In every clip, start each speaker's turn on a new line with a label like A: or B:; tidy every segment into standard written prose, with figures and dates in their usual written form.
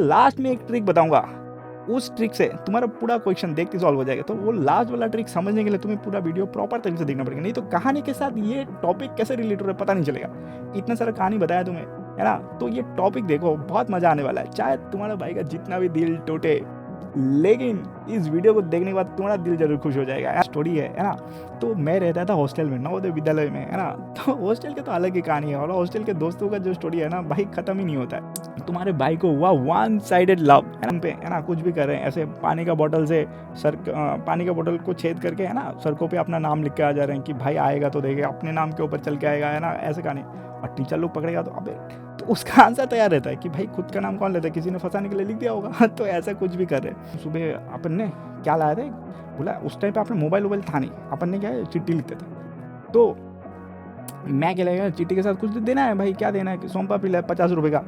A: Last में एक trick बताऊंगा, उस ट्रिक से तुम्हारा पूरा क्वेश्चन देख के सॉल्व हो जाएगा। तो वो लास्ट वाला ट्रिक समझने के लिए तुम्हें पूरा वीडियो प्रॉपर तरीके से देखना पड़ेगा, नहीं तो कहानी के साथ ये टॉपिक कैसे रिलेट हो रहा है पता नहीं चलेगा। इतना सारा कहानी बताया तुम्हें, है ना। तो ये टॉपिक देखो, बहुत मजा आने वाला है। चाहे तुम्हारा भाई का जितना भी दिल टूटे, लेकिन इस वीडियो को देखने के बाद तुम्हारा दिल जरूर खुश हो जाएगा। स्टोरी है ना। तो मैं रहता था हॉस्टल में, नवोदय विद्यालय में, है ना। तो हॉस्टल के तो अलग ही कहानी है, और हॉस्टल के दोस्तों का जो स्टोरी है ना भाई, खत्म ही नहीं होता है। तुम्हारे भाई को हुआ वन साइडेड लव, है ना, कुछ भी कर रहे हैं ऐसे, पानी का बोतल से पानी का बोतल को छेद करके, है ना, सड़कों पे अपना नाम लिख के आ जा रहे हैं कि भाई आएगा तो देखेगा, अपने नाम के ऊपर चल के आएगा, है ना, ऐसे कहानी। और टीचर लोग पकड़ेगा तो अबे, तो उसका आंसर तैयार रहता है कि भाई खुद का नाम कौन लेता है, किसी ने फंसाने के लिए लिख दिया होगा। तो ऐसा कुछ भी कर रहे हैं। सुबह अपन ने क्या लाया था, बोला उस टाइम पे अपने मोबाइल था नहीं, अपन ने क्या है चिट्ठी लिखते थे। तो मैं क्या लगेगा, चिट्ठी के साथ कुछ देना है भाई, क्या देना है, सोमपा पिला 50 रुपये का।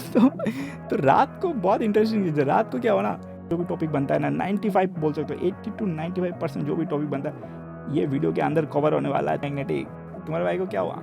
A: तो रात को बहुत इंटरेस्टिंग चीज़ है। रात को क्या हो ना, जो भी टॉपिक बनता है ना, 95 बोल सकते हो, 80 to 95% जो भी टॉपिक बनता है ये वीडियो के अंदर कवर होने वाला है। मैग्नेटिक, तुम्हारे भाई को क्या हुआ,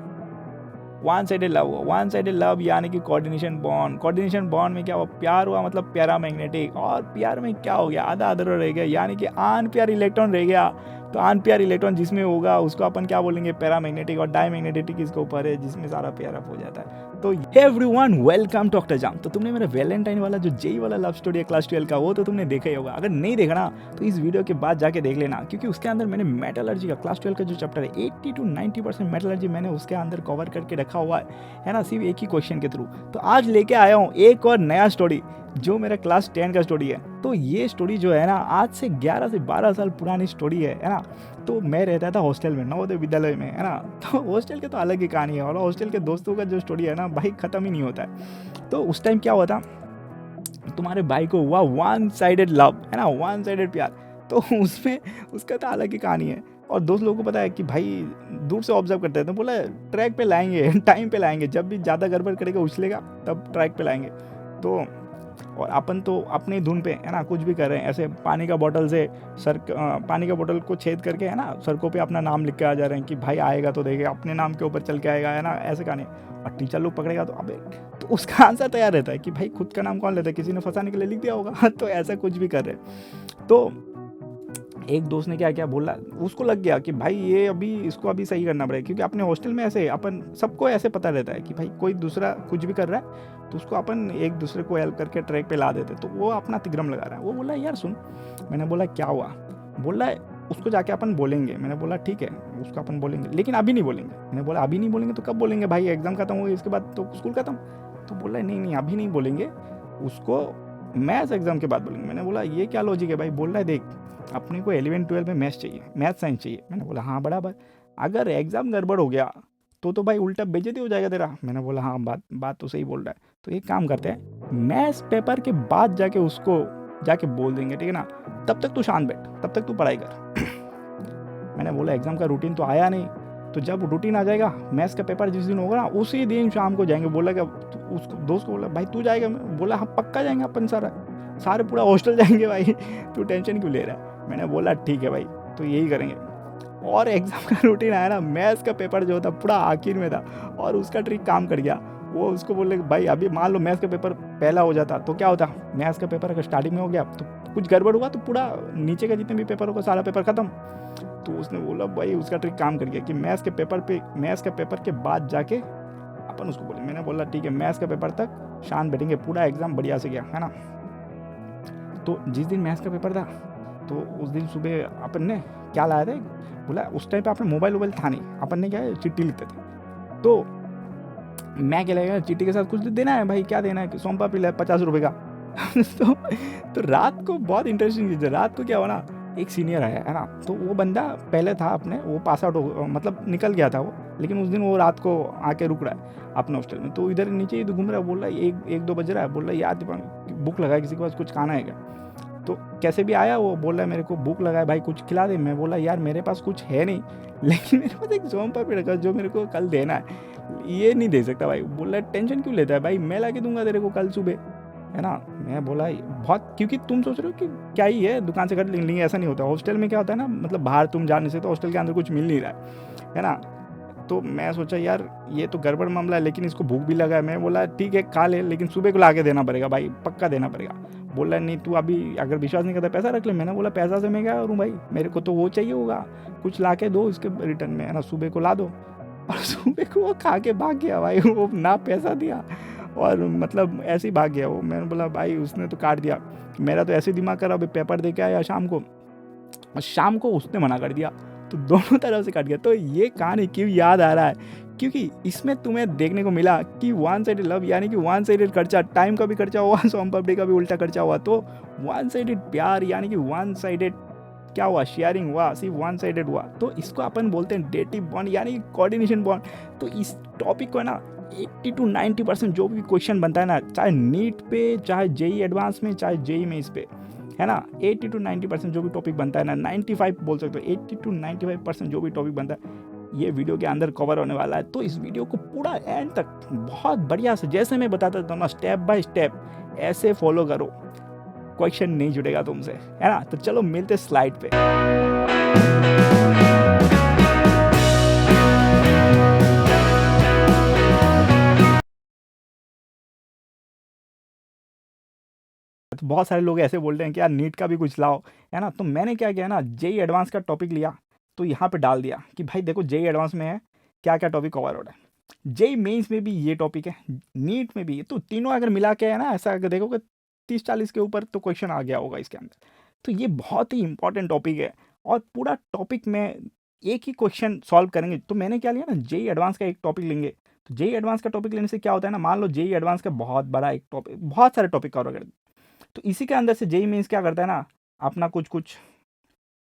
A: वन साइडेड लव हुआ। वन साइडेड लव यानी कि कोऑर्डिनेशन बॉन्ड। कोऑर्डिनेशन बॉन्ड में क्या हुआ, प्यार हुआ, मतलब प्यारा मैग्नेटिक। और प्यार में क्या हो गया, आधा अधूरा रह गया, यानी कि अनपेयर इलेक्ट्रॉन रह गया। तो अनपेयर इलेक्ट्रॉन जिसमें होगा उसको अपन क्या बोलेंगे, पैरामैग्नेटिक। और डायमैग्नेटिक इसके ऊपर है जिसमें सारा पेयर अप हो जाता है। तो एवरीवन वेलकम टू डॉक्टर जाम। तो तुमने मेरा वैलेंटाइन वाला जो जेई वाला लव स्टोरी है क्लास 12 का, वो तो तुमने देखा ही होगा। अगर नहीं देखा ना तो इस वीडियो के बाद जाके देख लेना, क्योंकि उसके अंदर मैंने मेटलर्जी का क्लास 12 का जो चैप्टर है 80 to 90% मेटलर्जी मैंने उसके अंदर कवर करके रखा हुआ है ना, सिर्फ एक ही क्वेश्चन के थ्रू। तो आज लेके आया हूँ एक और नया स्टोरी, जो मेरा क्लास 10 का स्टोरी है। तो ये स्टोरी जो है ना, आज से 11 से 12 साल पुरानी स्टोरी है ना। तो मैं रहता था हॉस्टल में, नवोदय विद्यालय में, है ना। तो हॉस्टल के तो अलग ही कहानी है, और हॉस्टल के दोस्तों का जो स्टोरी है ना भाई, खत्म ही नहीं होता है। तो उस टाइम क्या हुआ था, तुम्हारे भाई को हुआ वन साइडेड लव, है ना, वन साइडेड प्यार। तो उसमें उसका तो अलग ही कहानी है। और दोस्त लोगों को पता है कि भाई दूर से ऑब्जर्व करते हैं, तो बोला ट्रैक पे लाएंगे, टाइम पे लाएंगे, जब भी ज़्यादा गड़बड़ करेगा उछलेगा तब ट्रैक पे लाएंगे। तो और अपन तो अपने धुन पे, है ना, कुछ भी कर रहे हैं ऐसे, पानी का बोतल से पानी का बोतल को छेद करके, है ना, सड़कों पे अपना नाम लिख के आ जा रहे हैं कि भाई आएगा तो देखेगा, अपने नाम के ऊपर चल के आएगा, है ना, ऐसे कहानी। और टीचर लोग पकड़ेगा तो अबे, तो उसका आंसर तैयार रहता है कि भाई खुद का नाम कौन लेता है, किसी ने फंसाने के लिए लिख दिया होगा। तो ऐसा कुछ भी कर रहे हैं। तो एक दोस्त ने क्या क्या बोला, उसको लग गया कि भाई ये इसको अभी सही करना पड़ेगा, क्योंकि अपने हॉस्टल में ऐसे अपन सबको ऐसे पता रहता है कि भाई कोई दूसरा कुछ भी कर रहा है तो उसको अपन एक दूसरे को हेल्प करके ट्रैक पे ला देते। तो वो अपना तिग्रम लगा रहा है। वो बोला यार सुन, मैंने बोला क्या हुआ, बोला है उसको जाके अपन बोलेंगे। मैंने बोला ठीक है, उसको अपन बोलेंगे, लेकिन अभी नहीं बोलेंगे। मैंने बोला अभी नहीं बोलेंगे तो कब बोलेंगे भाई, एग्जाम खत्म हो गई इसके बाद तो स्कूल खत्म। तो बोला नहीं अभी नहीं बोलेंगे, उसको मैथ्स एग्जाम के बाद बोलेंगे। मैंने बोला ये क्या लॉजिक है भाई। बोल रहा है देख, अपने को 11-12 में मैथ्स चाहिए, मैथ्स साइंस चाहिए। मैंने बोला हाँ बराबर, अगर एग्जाम गड़बड़ हो गया तो भाई उल्टा बेइज्जती हो जाएगा तेरा। मैंने बोला हाँ बात तो सही बोल रहा है। तो एक काम करते हैं, मैथ्स पेपर के बाद जाके उसको जाके बोल देंगे, ठीक है ना। तब तक तू शांत बैठ, तब तक तू पढ़ाई कर। मैंने बोला एग्जाम का रूटीन तो आया नहीं, तो जब रूटीन आ जाएगा, मैथ्स का पेपर जिस दिन होगा ना उसी दिन शाम को जाएंगे। बोला क्या, उसको दोस्त को बोला भाई तू जाएगा। बोला हाँ पक्का जाएंगे अपन, सारे पूरा हॉस्टल जाएंगे भाई, तू टेंशन क्यों ले रहा है। मैंने बोला ठीक है भाई, तो यही करेंगे। और एग्जाम का रूटीन आया ना, मैथ्स का पेपर जो था पूरा आखिर में था, और उसका ट्रिक काम कर गया। वो उसको बोले भाई अभी मान लो मैथ्स का पेपर पहला हो जाता तो क्या होता, मैथ्स का पेपर अगर स्टार्टिंग में हो गया तो कुछ गड़बड़ हुआ तो पूरा नीचे का जितने भी पेपर होगा सारा पेपर खत्म। तो उसने बोला भाई उसका ट्रिक काम कर गया कि मैथ्स के पेपर के बाद जाके अपन उसको बोले। मैंने बोला ठीक है, मैथ्स का पेपर तक शांत बैठेंगे, पूरा एग्जाम बढ़िया से गया, है ना। तो जिस दिन मैथ्स का पेपर था तो उस दिन सुबह अपन ने क्या लाया था, बोला उस टाइम पे अपने मोबाइल था नहीं, अपन ने क्या है चिट्ठी लिखते थे। तो मैं क्या लगेगा, चिट्ठी के साथ कुछ देना है भाई, क्या देना है, सोमपा पिला 50 रुपये का। तो रात को बहुत इंटरेस्टिंग चीज़ है। रात को क्या हुआ ना, एक सीनियर आया, है ना। तो वो बंदा पहले था अपने, वो पास आउट मतलब निकल गया था वो, लेकिन उस दिन वो रात को आके रुक रहा है अपने हॉस्टल में। तो इधर नीचे इधर घूम रहा है, बोल रहा है 1-2 बज रहा है, बोल रहा है यार भूख लगा है, किसी के पास कुछ खाना है क्या। तो कैसे भी आया वो, बोल रहा है मेरे को भूख लगा है भाई, कुछ खिला दे। मैं बोला यार मेरे पास कुछ है नहीं, लेकिन मेरे पास एक सोमपा पेड़ का जो मेरे को कल देना है, ये नहीं दे सकता भाई। बोल रहा है टेंशन क्यों लेता है भाई, मैं ला के दूंगा तेरे को कल सुबह, है ना। मैं बोला बहुत, क्योंकि तुम सोच रहे हो कि क्या ही है दुकान से खरीद लेंगे, ऐसा नहीं होता। हॉस्टल में क्या होता है ना, मतलब बाहर तुम जा नहीं सकते, हॉस्टल के अंदर कुछ मिल नहीं रहा है ना। तो मैं सोचा यार ये तो गड़बड़ मामला है, लेकिन इसको भूख भी लगा है। मैं बोला ठीक है खा ले, लेकिन सुबह को ला के देना पड़ेगा भाई, पक्का देना पड़ेगा। बोला नहीं तू अभी अगर विश्वास नहीं करता पैसा रख ले। मैंने बोला पैसा से मैं क्या करूँ भाई, मेरे को तो वो चाहिए होगा, कुछ ला के दो इसके रिटर्न में, है ना, सुबह को ला दो। और सुबह को वो खा के भाग गया भाई, वो ना पैसा दिया और मतलब ऐसे ही भाग गया वो। मैंने बोला भाई उसने तो काट दिया। मेरा तो ऐसे दिमाग करा, अभी पेपर दे के आया शाम को, और शाम को उसने मना कर दिया, तो दोनों तरफ से कट गया। तो ये कहानी क्यों याद आ रहा है, क्योंकि इसमें तुम्हें देखने को मिला कि वन साइडेड लव यानी कि वन साइडेड खर्चा, टाइम का भी खर्चा हुआ, सोम पापड़ी का भी उल्टा खर्चा हुआ। तो वन साइडेड प्यार यानी कि वन साइडेड क्या हुआ, शेयरिंग हुआ, सिर्फ वन साइडेड हुआ। तो इसको अपन बोलते हैं डेटिव बॉन्ड यानी कि कोऑर्डिनेशन बॉन्ड। तो इस टॉपिक को है ना 80 to 90% जो भी क्वेश्चन बनता है ना, चाहे नीट पे, चाहे जेई एडवांस में, चाहे जेई में, इस पे है ना 80 to 90% जो भी टॉपिक बनता है ना, 95 बोल सकते हो, 80 to 95% जो भी टॉपिक बनता है ये वीडियो के अंदर कवर होने वाला है। तो इस वीडियो को पूरा एंड तक बहुत बढ़िया से, जैसे मैं बताता था ना, स्टेप बाय स्टेप ऐसे फॉलो करो, क्वेश्चन नहीं जुड़ेगा तुमसे, है ना। तो चलो मिलते स्लाइड पे। तो बहुत सारे लोग ऐसे बोलते हैं कि यार नीट का भी कुछ लाओ, है ना। तो मैंने क्या किया ना, जेई एडवांस का टॉपिक लिया, तो यहाँ पे डाल दिया कि भाई देखो जेई एडवांस में है क्या क्या टॉपिक कवर हो रहा है, जेई मेंस में भी ये टॉपिक है, नीट में भी। तो तीनों अगर मिला के है ना, ऐसा अगर देखोगे 30-40 के ऊपर तो क्वेश्चन आ गया होगा इसके अंदर। तो ये बहुत ही इंपॉर्टेंट टॉपिक है, और पूरा टॉपिक में एक ही क्वेश्चन सॉल्व करेंगे। तो मैंने क्या लिया ना, जेई एडवांस का एक टॉपिक लेंगे। तो जेई एडवांस का टॉपिक लेने से क्या होता है ना, मान लो जेई एडवांस का बहुत बड़ा एक टॉपिक, बहुत सारे टॉपिक कवर कर, तो इसी के अंदर से जेई मेंस क्या करता है ना, अपना कुछ कुछ,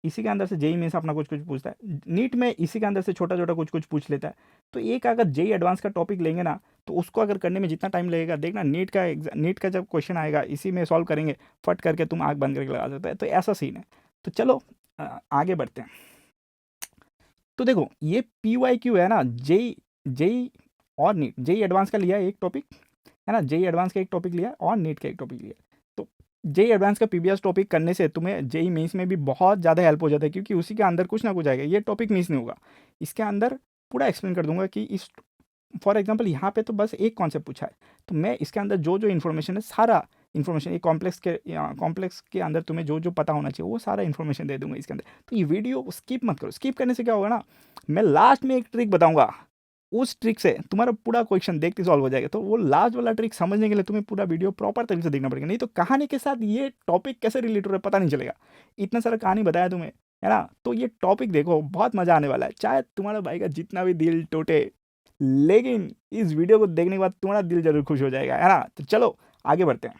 A: इसी के अंदर से जेई मेंस अपना कुछ कुछ पूछता है। नीट में इसी के अंदर से छोटा छोटा कुछ कुछ पूछ लेता है। तो एक अगर जेई एडवांस का टॉपिक लेंगे ना, तो उसको अगर करने में जितना टाइम लगेगा, देखना नीट का जब क्वेश्चन आएगा इसी में सॉल्व करेंगे, फट करके तुम आँख बंद करके लगा सकते हैं। तो ऐसा सीन है। तो चलो आगे बढ़ते हैं। तो देखो ये PYQ है ना, जेई जेई और नीट, जेई एडवांस का लिया एक टॉपिक, है ना, जेई एडवांस का एक टॉपिक लिया और नीट का एक टॉपिक लिया। तो जेई एडवांस का पीबीएस टॉपिक करने से तुम्हें जेई मेंस में भी बहुत ज़्यादा हेल्प हो जाता है, क्योंकि उसी के अंदर कुछ ना कुछ आएगा, ये टॉपिक मिस नहीं होगा। इसके अंदर पूरा एक्सप्लेन कर दूंगा कि इस, फॉर एग्जांपल यहाँ पे तो बस एक कॉन्सेप्ट पूछा है, तो मैं इसके अंदर जो जो इन्फॉर्मेशन है, सारा इन्फॉर्मेशन, ये कॉम्प्लेक्स के अंदर तुम्हें जो जो पता होना चाहिए वो सारा इन्फॉर्मेशन दे दूंगा इसके अंदर। तो ये वीडियो स्किप मत करो। स्किप करने से क्या होगा ना, मैं लास्ट में एक ट्रिक बताऊंगा, उस ट्रिक से तुम्हारा पूरा क्वेश्चन देखते सॉल्व हो जाएगा। तो वो लास्ट वाला ट्रिक समझने के लिए तुम्हें पूरा वीडियो प्रॉपर तरीके से देखना पड़ेगा, नहीं तो कहानी के साथ ये टॉपिक कैसे रिलेटेड है पता नहीं चलेगा। इतना सारा कहानी बताया तुम्हें, है ना। तो ये टॉपिक देखो, बहुत मजा आने वाला है, चाहे तुम्हारा भाई का जितना भी दिल टूटे, लेकिन इस वीडियो को देखने के बाद तुम्हारा दिल जरूर खुश हो जाएगा, है ना। तो चलो आगे बढ़ते हैं।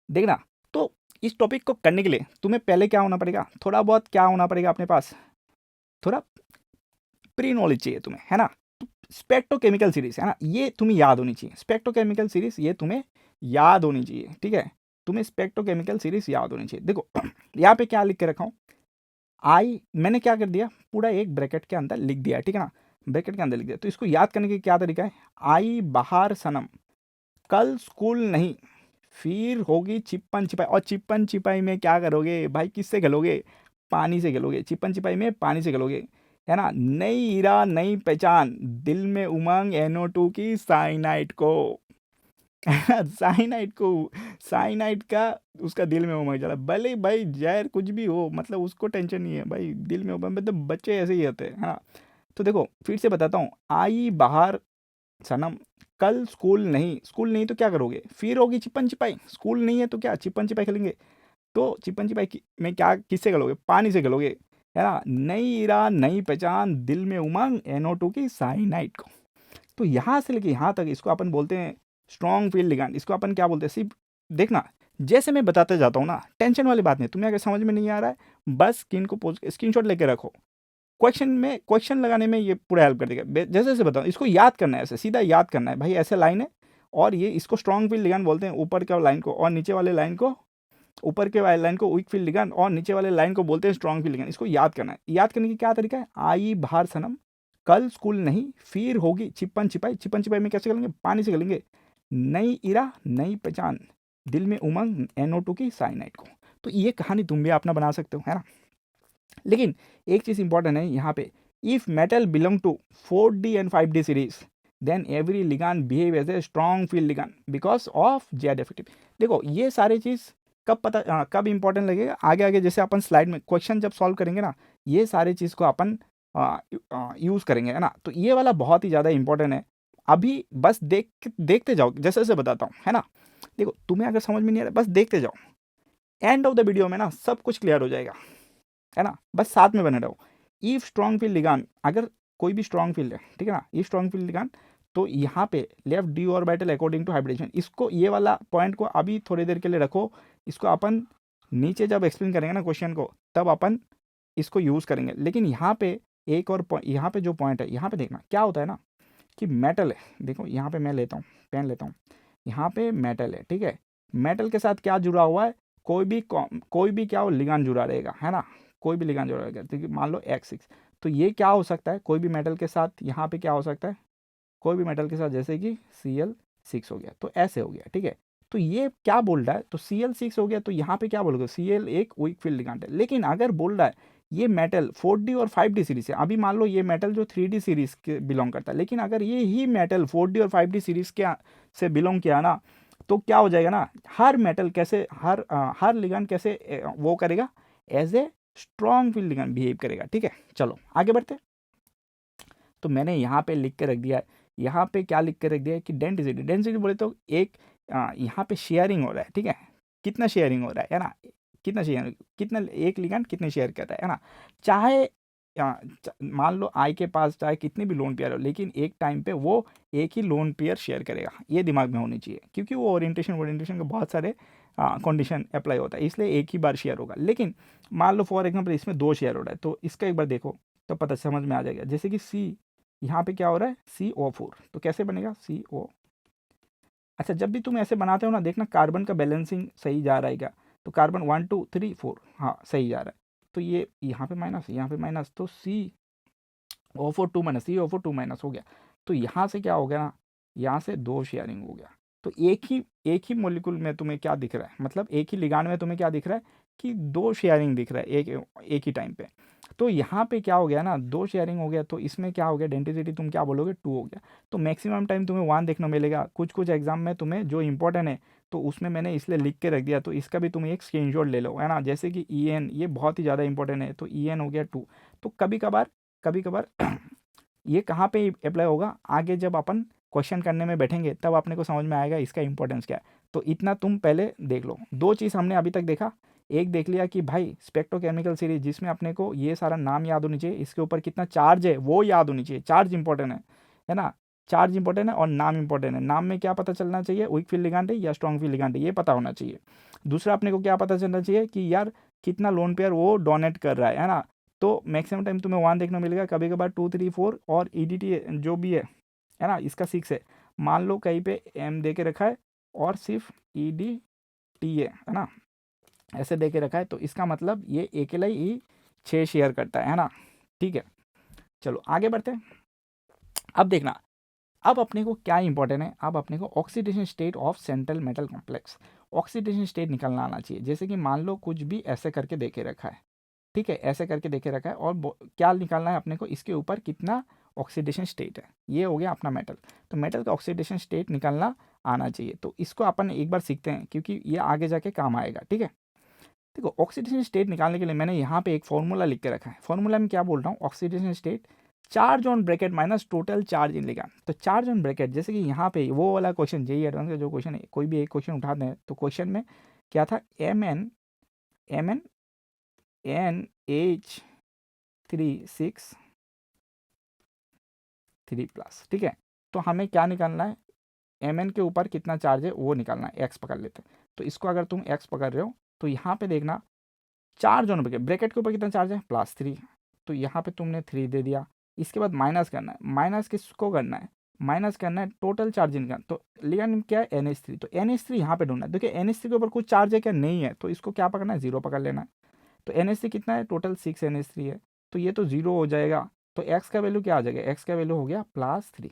A: देखना, तो इस टॉपिक को करने के लिए तुम्हें पहले क्या होना पड़ेगा, थोड़ा बहुत क्या होना पड़ेगा अपने पास, थोड़ा प्री नॉलेज चाहिए तुम्हें, है ना। तो स्पेक्ट्रोकेमिकल सीरीज, है ना, ये तुम्हें याद होनी चाहिए। स्पेक्ट्रोकेमिकल सीरीज ये तुम्हें याद होनी चाहिए, ठीक है। तुम्हें स्पेक्ट्रोकेमिकल सीरीज याद होनी चाहिए। देखो यहाँ पे क्या लिख के रखा हूँ, आई, मैंने क्या कर दिया, पूरा एक ब्रैकेट के अंदर लिख दिया, ठीक है ना, ब्रैकेट के अंदर लिख दिया। तो इसको याद करने का क्या तरीका है, आई बाहर सनम, कल स्कूल नहीं, फिर होगी चिप्पन छिपाई। और चिप्पन छिपाई में क्या करोगे भाई, किससे खेलोगे, पानी से खेलोगे। चिप्पन छिपाई में पानी से खेलोगे, है ना। नई इरा नई पहचान, दिल में उमंग NO2 की साइनाइड को, साइनाइड को, साइनाइड का उसका दिल में उमंग चला, भले भाई जहर कुछ भी हो, मतलब उसको टेंशन नहीं है भाई, दिल में उमंग, मतलब बच्चे ऐसे ही होते हैं, है ना। तो देखो फिर से बताता हूँ, आई बाहर सनम, कल स्कूल नहीं, स्कूल नहीं तो क्या करोगे, फिर होगी चिपन छिपाई, स्कूल नहीं है तो क्या चिपन छिपाई खेलेंगे। तो चिपन छिपाई में क्या, किससे खेलोगे, पानी से खेलोगे, है ना। नई इरा नई पहचान, दिल में उमंग NO2 की साइनाइड को। तो यहाँ से लेके यहाँ तक इसको अपन बोलते हैं स्ट्रॉन्ग फील्ड लिगैंड। इसको अपन क्या बोलते हैं, सिर्फ देखना जैसे मैं बताते जाता हूँ ना, टेंशन वाली बात नहीं। तुम्हें अगर समझ में नहीं आ रहा है, बस स्क्रीनशॉट लेके रखो, क्वेश्चन लगाने में ये पूरा हेल्प कर देगा। जैसे जैसे बताओ, इसको याद करना है, ऐसे सीधा याद करना है भाई, ऐसे लाइन है, और ये इसको स्ट्रॉन्ग फील्ड लिगैंड बोलते हैं, ऊपर के लाइन को, और नीचे वाले लाइन को, ऊपर के वाले लाइन को वीक फील्ड लिगैंड, और नीचे वाले लाइन को बोलते हैं स्ट्रॉन्ग फील्ड लिगैंड। इसको याद करना है। याद करने की क्या तरीका है, आई बाहर सनम, कल स्कूल नहीं, फिर होगी चिपन छिपाई, चिपन छिपाई में कैसे करेंगे, पानी से करेंगे, नई इरा नई पहचान, दिल में उमंग NO2 की साइनाइड को। तो ये कहानी तुम भी अपना बना सकते हो, है ना। लेकिन एक चीज़ इंपॉर्टेंट है यहाँ पे, if metal belong to 4D and 5D series then every ligand behave as a strong field ligand because of Z effective. देखो ये सारी चीज़ कब इंपॉर्टेंट लगेगा, आगे आगे जैसे अपन स्लाइड में क्वेश्चन जब सॉल्व करेंगे ना, ये सारी चीज़ को अपन यूज़ करेंगे, है ना। तो ये वाला बहुत ही ज़्यादा इंपॉर्टेंट है। अभी बस देखते जाओ, जैसे जैसे बताता हूँ, है ना। देखो तुम्हें अगर समझ में नहीं आ रहा, बस देखते जाओ, एंड ऑफ द वीडियो में ना सब कुछ क्लियर हो जाएगा, है ना। बस साथ में बने रहो। ईफ स्ट्रॉन्ग फील्ड लिगान, अगर कोई भी स्ट्रॉन्ग फील्ड है, ठीक है ना, ईफ स्ट्रॉन्ग फील्ड लिगान, तो यहाँ पे left D orbital according to hybridisation, इसको ये वाला पॉइंट को अभी थोड़ी देर के लिए रखो। इसको अपन नीचे जब एक्सप्लेन करेंगे ना क्वेश्चन को, तब अपन इसको यूज़ करेंगे। लेकिन यहाँ पे एक और यहाँ पे जो पॉइंट है, यहाँ पे देखना क्या होता है ना, कि मेटल है। देखो यहाँ पे मैं लेता हूँ, पेन लेता हूँ, यहाँ पे मेटल है, ठीक है। मेटल के साथ क्या जुड़ा हुआ है, कोई भी क्या हो लिगान जुड़ा रहेगा, है ना। कोई भी लिगान जुड़ा रहेगा, तो मान लो X6, तो ये क्या हो सकता है, कोई भी मेटल के साथ यहाँ पे क्या हो सकता है, कोई भी मेटल के साथ, जैसे कि Cl6 हो गया, तो ऐसे हो गया, ठीक है। तो ये क्या बोल रहा है, तो Cl6 हो गया, तो यहाँ पे क्या बोलोगे, Cl एक वीक फील्ड लिगांड है। लेकिन अगर बोल रहा है ये मेटल 4D और 5D सीरीज है, अभी मान लो ये मेटल जो 3D सीरीज के बिलोंग करता है, लेकिन अगर ये ही मेटल 4D और 5D सीरीज के से बिलोंग किया ना, तो क्या हो जाएगा ना, हर मेटल कैसे हर लिगांड कैसे वो करेगा, as a strong field ligand behave करेगा, ठीक है। चलो आगे बढ़ते। तो मैंने यहाँ पे लिख के रख दिया है, यहाँ पे क्या लिख के रख दिया है कि डेंसिटी बोले तो एक यहाँ पे शेयरिंग हो रहा है, ठीक है। कितना शेयरिंग हो रहा है ना, कितना शेयर, कितना एक लिगेंड कितने शेयर कर रहा है ना। चाहे मान लो आई के पास चाहे कितनी भी लोन पेयर हो, लेकिन एक टाइम पे वो एक ही लोन पेयर शेयर करेगा, ये दिमाग में होनी चाहिए, क्योंकि वो ओरिएंटेशन के बहुत सारे कंडीशन अप्लाई होता है, इसलिए एक ही बार शेयर होगा। लेकिन मान लो फॉर एग्जाम्पल इसमें 2 शेयर हो रहा है, तो इसका एक बार देखो तो पता समझ में आ जाएगा। जैसे कि सी, यहाँ पे क्या हो रहा है CO4, तो कैसे बनेगा CO। अच्छा जब भी तुम ऐसे बनाते हो ना, देखना कार्बन का बैलेंसिंग सही जा रहा है क्या, तो कार्बन 1 2 3 4 हाँ सही जा रहा है। तो ये यहाँ पे माइनस, यहाँ पे माइनस, तो CO4 2 माइनस, CO4 2 माइनस हो गया। तो यहाँ से क्या हो गया ना, यहाँ से 2 शेयरिंग हो गया। तो एक ही मोलिकुल में तुम्हें क्या दिख रहा है, मतलब एक ही लिगांड में तुम्हें क्या दिख रहा है कि 2 शेयरिंग दिख रहा है एक ही टाइम पे। तो यहाँ पे क्या हो गया ना, 2 शेयरिंग हो गया, तो इसमें क्या हो गया, डेंसिटी तुम क्या बोलोगे 2 हो गया। तो मैक्सिमम टाइम तुम्हें 1 देखने मिलेगा। कुछ एग्जाम में तुम्हें जो इंपॉर्टेंट है, तो उसमें मैंने इसलिए लिख के रख दिया, तो इसका भी तुम एक स्क्रीनशॉट ले लो, है ना। जैसे कि EN, ये बहुत ही ज़्यादा इंपॉर्टेंट है, तो EN हो गया 2। तो कभी कभार ये कहाँ पे अप्लाई होगा, आगे जब अपन क्वेश्चन करने में बैठेंगे तब अपने को समझ में आएगा इसका इंपॉर्टेंस क्या है। तो इतना तुम पहले देख लो। 2 चीज़ हमने अभी तक देखा, एक देख लिया कि भाई स्पेक्ट्रोकेमिकल सीरीज, जिसमें अपने को ये सारा नाम याद होनी चाहिए, इसके ऊपर कितना चार्ज है वो याद होनी चाहिए, चार्ज इंपॉर्टेंट है ना। चार्ज इंपॉर्टेंट है और नाम इंपॉर्टेंट है। नाम में क्या पता चलना चाहिए, वीक फील्ड लिगांड है या स्ट्रॉन्ग फील्ड लिगांड है, ये पता होना चाहिए। दूसरा अपने को क्या पता चलना चाहिए कि यार कितना लोन पेयर वो डोनेट कर रहा है ना। तो मैक्सिमम टाइम तुम्हें 1 देखने को मिलेगा, कभी कभार 2 3 4, और EDT जो भी है ना, इसका 6 है। मान लो कहीं पे M दे के रखा है और सिर्फ EDT है ना, ऐसे दे के रखा है, तो इसका मतलब ये अकेला ही 6 शेयर करता है ना, ठीक है। चलो आगे बढ़ते हैं। अब देखना, अब अपने को क्या इंपॉर्टेंट है, अब अपने को oxidation state of central metal complex, oxidation state निकलना आना चाहिए। जैसे कि मान लो कुछ भी ऐसे करके दे के रखा है, ठीक है, ऐसे करके देखे रखा है, और क्या निकालना है अपने को, इसके ऊपर कितना ऑक्सीडेशन स्टेट है, ये हो गया अपना मेटल। तो मेटल का ऑक्सीडेशन स्टेट निकालना आना चाहिए। तो इसको अपन एक बार सीखते हैं, क्योंकि ये आगे जाके काम आएगा, ठीक है। देखो ऑक्सीडेशन स्टेट निकालने के लिए मैंने यहाँ पे एक फॉर्मूला लिख के रखा है। फॉर्मूला में क्या बोल रहा हूँ, oxidation state charge on bracket minus total charge in ligand. तो चार्ज ऑन ब्रैकेट, जैसे कि यहाँ पे वो वाला क्वेश्चन, जेईई एडवांस का जो क्वेश्चन है, कोई भी एक क्वेश्चन उठाते हैं, तो क्वेश्चन में क्या था, Mn NH3 3+, ठीक है। तो हमें क्या निकालना है, Mn के ऊपर कितना चार्ज है वो निकालना है, X पकड़ लेते हैं। तो इसको अगर तुम X पकड़ रहे हो, तो यहाँ पे देखना चार्ज ऑन ब्रैकेट के ऊपर कितना चार्ज है, +3। तो यहाँ पे तुमने 3 दे दिया। इसके बाद माइनस करना है, माइनस किसको करना है, माइनस करना है टोटल चार्ज इनका। तो लिगांड क्या है, NH3, तो NH3 यहाँ पे ढूंढना है। देखिए NH3 के ऊपर कुछ चार्ज है क्या, नहीं है, तो इसको क्या पकड़ना है, 0 पकड़ लेना है। तो NH3 कितना है, टोटल 6 NH3 है, तो ये तो 0 हो जाएगा। तो X का वैल्यू क्या आ जाएगा, X का वैल्यू हो गया +3।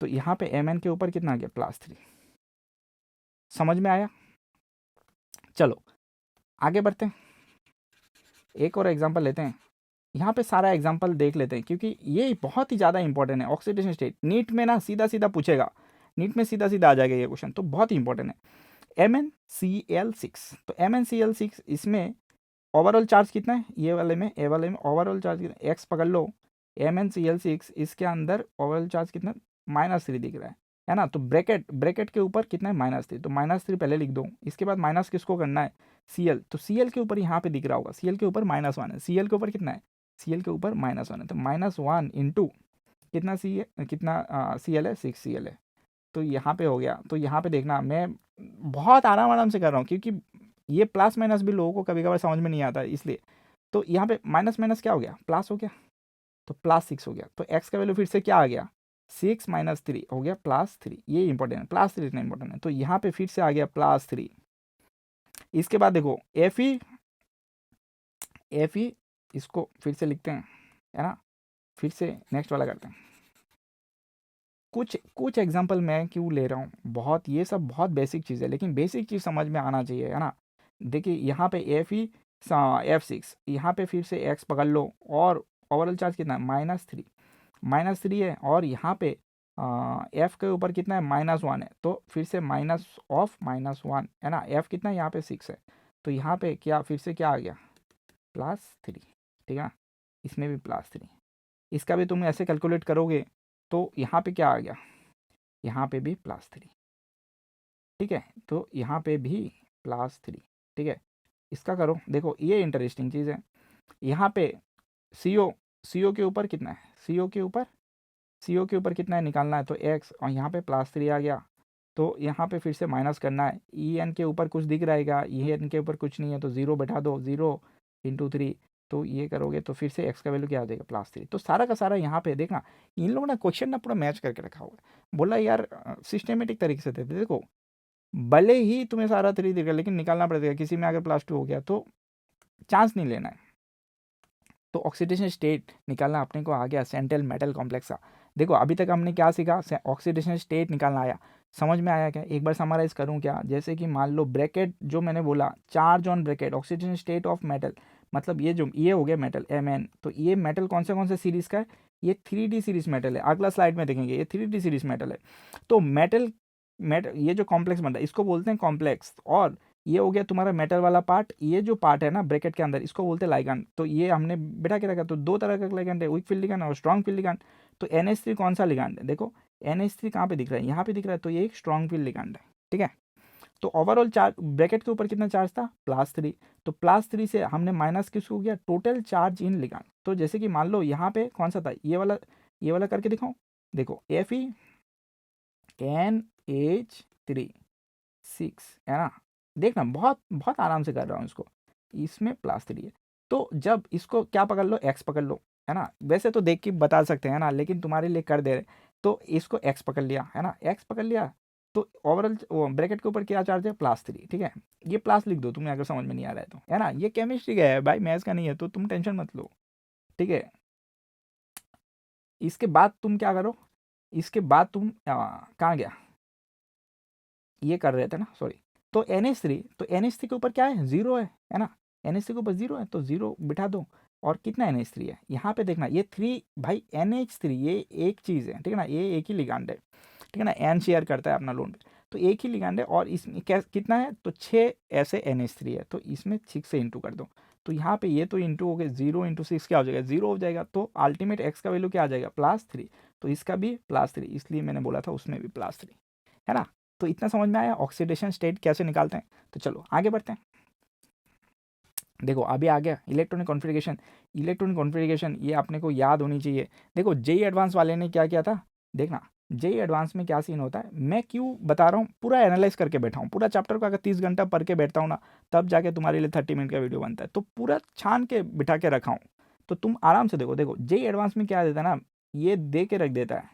A: तो यहाँ पे Mn के ऊपर कितना आ गया, +3। समझ में आया। चलो आगे बढ़ते हैं, एक और एग्जांपल लेते हैं। यहाँ पे सारा एग्जांपल देख लेते हैं क्योंकि ये बहुत ही ज़्यादा इंपॉर्टेंट है। ऑक्सीडेशन स्टेट नीट में ना सीधा सीधा पूछेगा, नीट में सीधा सीधा आ जाएगा ये क्वेश्चन, तो बहुत ही इंपॉर्टेंट है। MnCl6, तो MnCl6 इसमें ओवरऑल चार्ज कितना है, ये वाले में, ए वाले में ओवरऑल चार्ज कितना, एक्स पकड़ लो, MnCl6 इसके अंदर ओवरऑल चार्ज कितना, -3 दिख रहा है ना। तो ब्रैकेट के ऊपर कितना है, -3, तो -3 पहले लिख दो। इसके बाद माइनस किसको करना है, Cl, तो Cl के ऊपर यहाँ पे दिख रहा होगा, Cl के ऊपर -1 है, Cl के ऊपर कितना है, Cl के ऊपर -1 है, तो -1 इंटू कितना सी है, कितना Cl है, 6Cl है। तो यहाँ पे हो गया। तो यहाँ पे देखना, मैं बहुत आराम से कर रहा हूँ क्योंकि ये प्लस माइनस भी लोगों को कभी कभार समझ में नहीं आता इसलिए। तो यहाँ पे माइनस माइनस क्या हो गया, प्लस हो गया, तो +6 हो गया। तो एक्स का वैल्यू फिर से क्या आ गया, 6 - 3 हो गया +3। ये इंपॉर्टेंट है, +3 इतना इंपॉर्टेंट है। तो यहाँ पे फिर से आ गया +3। इसके बाद देखो Fe इसको फिर से लिखते हैं, है ना। फिर से नेक्स्ट वाला करते हैं। कुछ एग्जांपल मैं क्यों ले रहा हूँ, बहुत ये सब बहुत बेसिक चीज़ है, लेकिन बेसिक चीज़ समझ में आना चाहिए, है ना। देखिए यहाँ पे F6, यहाँ पे फिर से एक्स पकड़ लो, और ओवरऑल चार्ज कितना है, -3 है, और यहाँ पे एफ के ऊपर कितना है, -1 है, तो फिर से -1 है ना। एफ कितना है यहाँ पे 6 है, तो यहाँ पे क्या फिर से क्या आ गया, +3, ठीक है ना। इसमें भी +3, इसका भी तुम ऐसे कैलकुलेट करोगे तो यहाँ पे क्या आ गया, यहाँ पे भी +3, ठीक है। तो यहाँ पे भी +3, ठीक है। इसका करो, देखो ये इंटरेस्टिंग चीज़ है। यहाँ पे CO के ऊपर कितना है, CO के ऊपर कितना है निकालना है, तो x, और यहाँ पे +3 आ गया। तो यहाँ पे फिर से माइनस करना है, En के ऊपर कुछ दिख रहेगा, En के ऊपर कुछ नहीं है, तो 0 बैठा दो, 0 × 3, तो ये करोगे तो फिर से x का वैल्यू क्या आ जाएगा, +3। तो सारा का सारा यहाँ पे देखना, इन लोगों ने क्वेश्चन ना पूरा मैच करके रखा हुआ है। बोला यार सिस्टमेटिक तरीके से देते, देखो भले ही तुम्हें सारा 3 दिखेगा लेकिन निकालना पड़ेगा, किसी में अगर +2 हो गया तो चांस नहीं लेना है। तो ऑक्सीडेशन स्टेट निकालना अपने को आ गया सेंट्रल मेटल कॉम्प्लेक्स का। देखो अभी तक हमने क्या सीखा, ऑक्सीडेशन स्टेट निकालना आया, समझ में आया क्या, एक बार समराइज करूं क्या। जैसे कि मान लो ब्रैकेट जो मैंने बोला, charge on bracket, oxidation state of metal, मतलब ये हो गया मेटल Mn। तो ये मेटल कौन से सीरीज का है, ये 3D सीरीज मेटल है, अगला स्लाइड में देखेंगे, ये 3D सीरीज मेटल है। तो मेटल ये जो कॉम्प्लेक्स बनता है इसको बोलते हैं कॉम्प्लेक्स। और ये हो गया तुम्हारा मेटल वाला पार्ट, ये जो पार्ट है ना ब्रैकेट के अंदर, इसको बोलते हैं लाइगैंड। तो ये हमने बिठा के रखा, तो दो तरह का लाइगैंड है, वीक फील्ड लिगैंड और स्ट्रॉन्ग फील्ड लिगैंड। तो NH3 कौन सा लिगैंड है, देखो NH3 कहाँ पे दिख रहा है, यहाँ पे दिख रहा है, तो ये एक स्ट्रॉन्ग फील्ड लिगैंड है, ठीक है। तो ओवरऑल चार्ज ब्रैकेट के ऊपर कितना चार्ज था, +3, तो +3 से हमने माइनस किसको किया, टोटल चार्ज इन लिगैंड। तो जैसे कि मान लो यहाँ पे कौन सा था, ये वाला करके दिखाऊं, देखो FeNH3 6 है ना। देखना बहुत बहुत आराम से कर रहा हूँ इसको, इसमें +3 है। तो जब इसको क्या पकड़ लो, एक्स पकड़ लो, है ना। वैसे तो देख के बता सकते हैं ना, लेकिन तुम्हारे लिए कर दे रहे। तो इसको एक्स पकड़ लिया, है ना, एक्स पकड़ लिया, तो ओवरऑल ब्रैकेट के ऊपर क्या चार्ज है, +3, ठीक है। ये प्लस लिख दो तुम्हें अगर समझ में नहीं आ रहा है तो, है ना। ये केमिस्ट्री का है भाई, मैथ्स का नहीं है, तो तुम टेंशन मत लो, ठीक है। इसके बाद तुम क्या करो, इसके बाद तुम कहाँ गया, ये कर रहे थे ना, सॉरी। तो NH3 के ऊपर क्या है, 0 है ना। NH3 के ऊपर 0 है, तो 0 बिठा दो। और कितना NH3 है, यहाँ पे देखना, ये 3 भाई NH3 ये एक चीज़ है, ठीक है ना, ये एक ही लिगांड है, ठीक है ना। N शेयर करता है अपना लोन पे, तो एक ही लिगांड है। और इसमें कितना है, तो 6 ऐसे NH3 है, तो इसमें 6 से इंटू कर दो। तो यहाँ पे ये तो इंटू हो गया, 0 × 6 क्या हो जाएगा, 0 हो जाएगा। तो अल्टीमेट एक्स का वैल्यू क्या आ जाएगा, +3। तो इसका भी +3, इसलिए मैंने बोला था उसमें भी +3, है ना। तो इतना समझ में आया ऑक्सीडेशन स्टेट कैसे निकालते हैं। तो चलो आगे बढ़ते हैं। देखो अभी आ गया इलेक्ट्रॉनिक कॉन्फ़िगरेशन, ये अपने को याद होनी चाहिए। देखो जेई एडवांस वाले ने क्या किया था, देखना जेई एडवांस में क्या सीन होता है, मैं क्यों बता रहा हूँ, पूरा एनालाइज करके बैठा हूँ। पूरा चैप्टर को अगर 30 घंटा पढ़ के बैठता हूँ ना, तब जाके तुम्हारे लिए 30 मिनट का वीडियो बनता है। तो पूरा छान के बिठा के रखा हूँ, तो तुम आराम से देखो जेई एडवांस में क्या देता है ना, ये दे के रख देता है,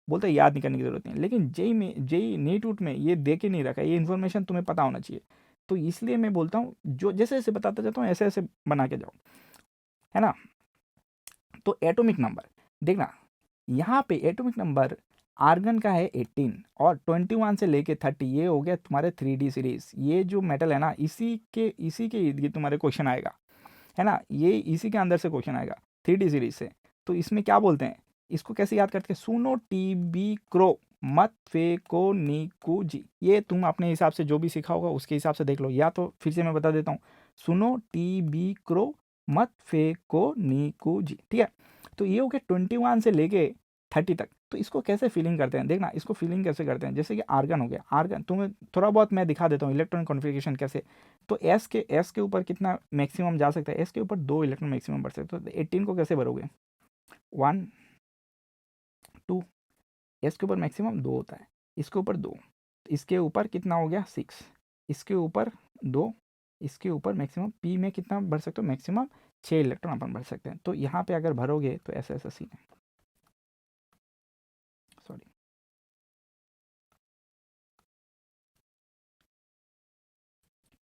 A: बोलते हैं याद नहीं करने की जरूरत नहीं है। लेकिन जेई नीट उट में ये दे के नहीं रखा, ये इन्फॉर्मेशन तुम्हें पता होना चाहिए। तो इसलिए मैं बोलता हूँ जो जैसे जैसे बताता जाता हूँ ऐसे ऐसे बना के जाओ, है ना। तो एटॉमिक नंबर देखना, यहाँ पे एटॉमिक नंबर आर्गन का है 18 और 21 से लेके 30, ये हो गया तुम्हारे 3D सीरीज। ये जो मेटल है ना, इसी के इर्द गिर्द तुम्हारे क्वेश्चन आएगा, है ना। ये इसी के अंदर से क्वेश्चन आएगा। 3D सीरीज से। तो इसमें क्या बोलते हैं, इसको कैसे याद करते हैं, सुनो टी बी क्रो मत फेको नीकू जी। ये तुम अपने हिसाब से जो भी सीखा होगा उसके हिसाब से देख लो, या तो फिर से मैं बता देता हूँ, सुनो टी बी क्रो मत फेको नीकू जी, ठीक है। तो ये हो गया 21 से लेके 30 तक। तो इसको कैसे फीलिंग करते हैं, देखना इसको फीलिंग कैसे करते हैं। जैसे कि आर्गन हो गया, आर्गन तुम्हें थोड़ा बहुत मैं दिखा देता हूँ इलेक्ट्रॉनिक कॉन्फ़िगरेशन कैसे। तो एस के ऊपर कितना मैक्सिमम जा सकता है, एस के ऊपर 2 इलेक्ट्रॉन मैक्सिमम बढ़ सकते हैं। तो 18 को कैसे भरोगे, 1 2, एस के ऊपर मैक्सिमम 2 होता है, इसके ऊपर 2, इसके ऊपर कितना हो गया 6, इसके ऊपर 2, इसके ऊपर मैक्सिमम पी में कितना भर सकते हो, मैक्सिमम 6 इलेक्ट्रॉन अपन भर सकते हैं। तो यहाँ पे अगर भरोगे तो ऐसा ऐसा सीन है, सॉरी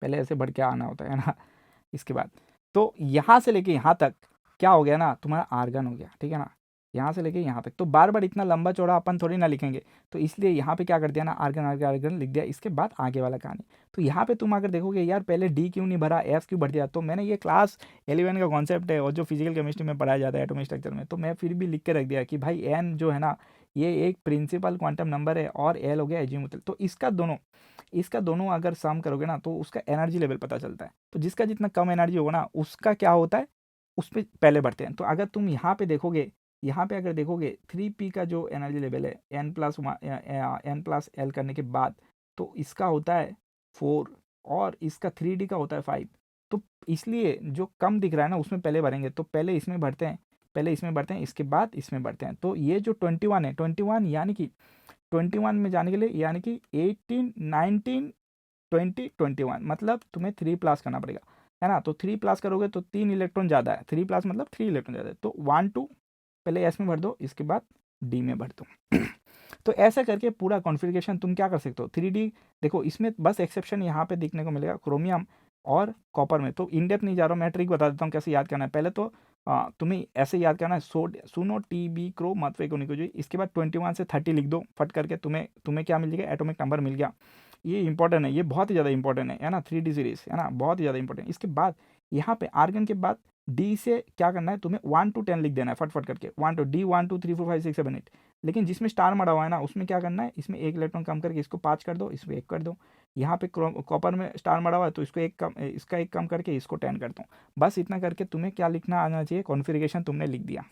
A: पहले ऐसे बढ़ के आना होता है ना। इसके बाद तो यहाँ से लेके यहाँ तक क्या हो गया ना, तुम्हारा आर्गन हो गया, ठीक है ना। यहाँ से लेके यहाँ तक तो बार बार इतना लंबा चौड़ा अपन थोड़ी ना लिखेंगे, तो इसलिए यहाँ पे क्या कर दिया ना, आर्गन आर्गन आर्गन लिख दिया। इसके बाद आगे वाला कहानी, तो यहाँ पे तुम अगर देखोगे यार पहले डी क्यों नहीं भरा, एफ क्यों भर दिया, तो मैंने ये क्लास 11 का कॉन्सेप्ट है और जो फिजिकल केमिस्ट्री में पढ़ाया जाता है एटॉमिक स्ट्रक्चर में, तो मैं फिर भी लिख के रख दिया कि भाई एन जो है ना ये एक प्रिंसिपल क्वांटम नंबर है और एल हो गया एजीमुथल। तो इसका दोनों अगर सम करोगे ना तो उसका एनर्जी लेवल पता चलता है। तो जिसका जितना कम एनर्जी होगा ना उसका क्या होता है, उस पर पहले बढ़ते हैं। तो अगर तुम यहाँ पे देखोगे, यहाँ पे अगर देखोगे 3p का जो एनर्जी लेवल है n+l करने के बाद, तो इसका होता है 4 और इसका 3d का होता है 5। तो इसलिए जो कम दिख रहा है ना उसमें पहले भरेंगे, तो पहले इसमें भरते हैं, इसके बाद इसमें भरते हैं। तो ये जो 21 है, 21 यानी कि 21 में जाने के लिए यानी कि 18 19 20 21 मतलब तुम्हें 3 प्लस करना पड़ेगा, है ना। तो 3 प्लस करोगे तो 3 इलेक्ट्रॉन ज़्यादा है, 3 प्लस मतलब 3 इलेक्ट्रॉन ज़्यादा है। तो 1 2 पहले एस में भर दो, इसके बाद डी में भर दो। तो ऐसा करके पूरा कॉन्फ़िगरेशन तुम क्या कर सकते हो 3D। देखो इसमें बस एक्सेप्शन यहाँ पे देखने को मिलेगा क्रोमियम और कॉपर में। तो इन डेप्थ नहीं जा रहा हूँ, मैं ट्रिक बता देता हूँ कैसे याद करना है। पहले तो तुम्हें ऐसे याद करना है, सुनो टी बी क्रो मतवे को निको जी। इसके बाद 21 से 30 लिख दो फट करके, तुम्हें क्या मिल जाएगा, एटॉमिक नंबर मिल गया। ये इंपॉर्टेंट है, ये बहुत ही ज़्यादा इंपॉर्टेंट है ना, 3D सीरीज है ना, बहुत ही ज़्यादा इंपॉर्टेंट। इसके बाद यहाँ पे आर्गन के बाद डी से क्या करना है, तुम्हें 1 to 10 लिख देना है फट करके, 1 to D 1 2 3 4 5 6 7 8। लेकिन जिसमें स्टार मरा हुआ है ना उसमें क्या करना है, इसमें एक इलेक्ट्रॉन कम करके इसको 5 कर दो, इसमें 1 कर दो। यहाँ पे कॉपर में स्टार मरा हुआ है तो इसका एक कम करके इसको 10 कर दो। बस इतना करके तुम्हें क्या लिखना आना चाहिए, कॉन्फ़िगरेशन तुमने लिख दिया।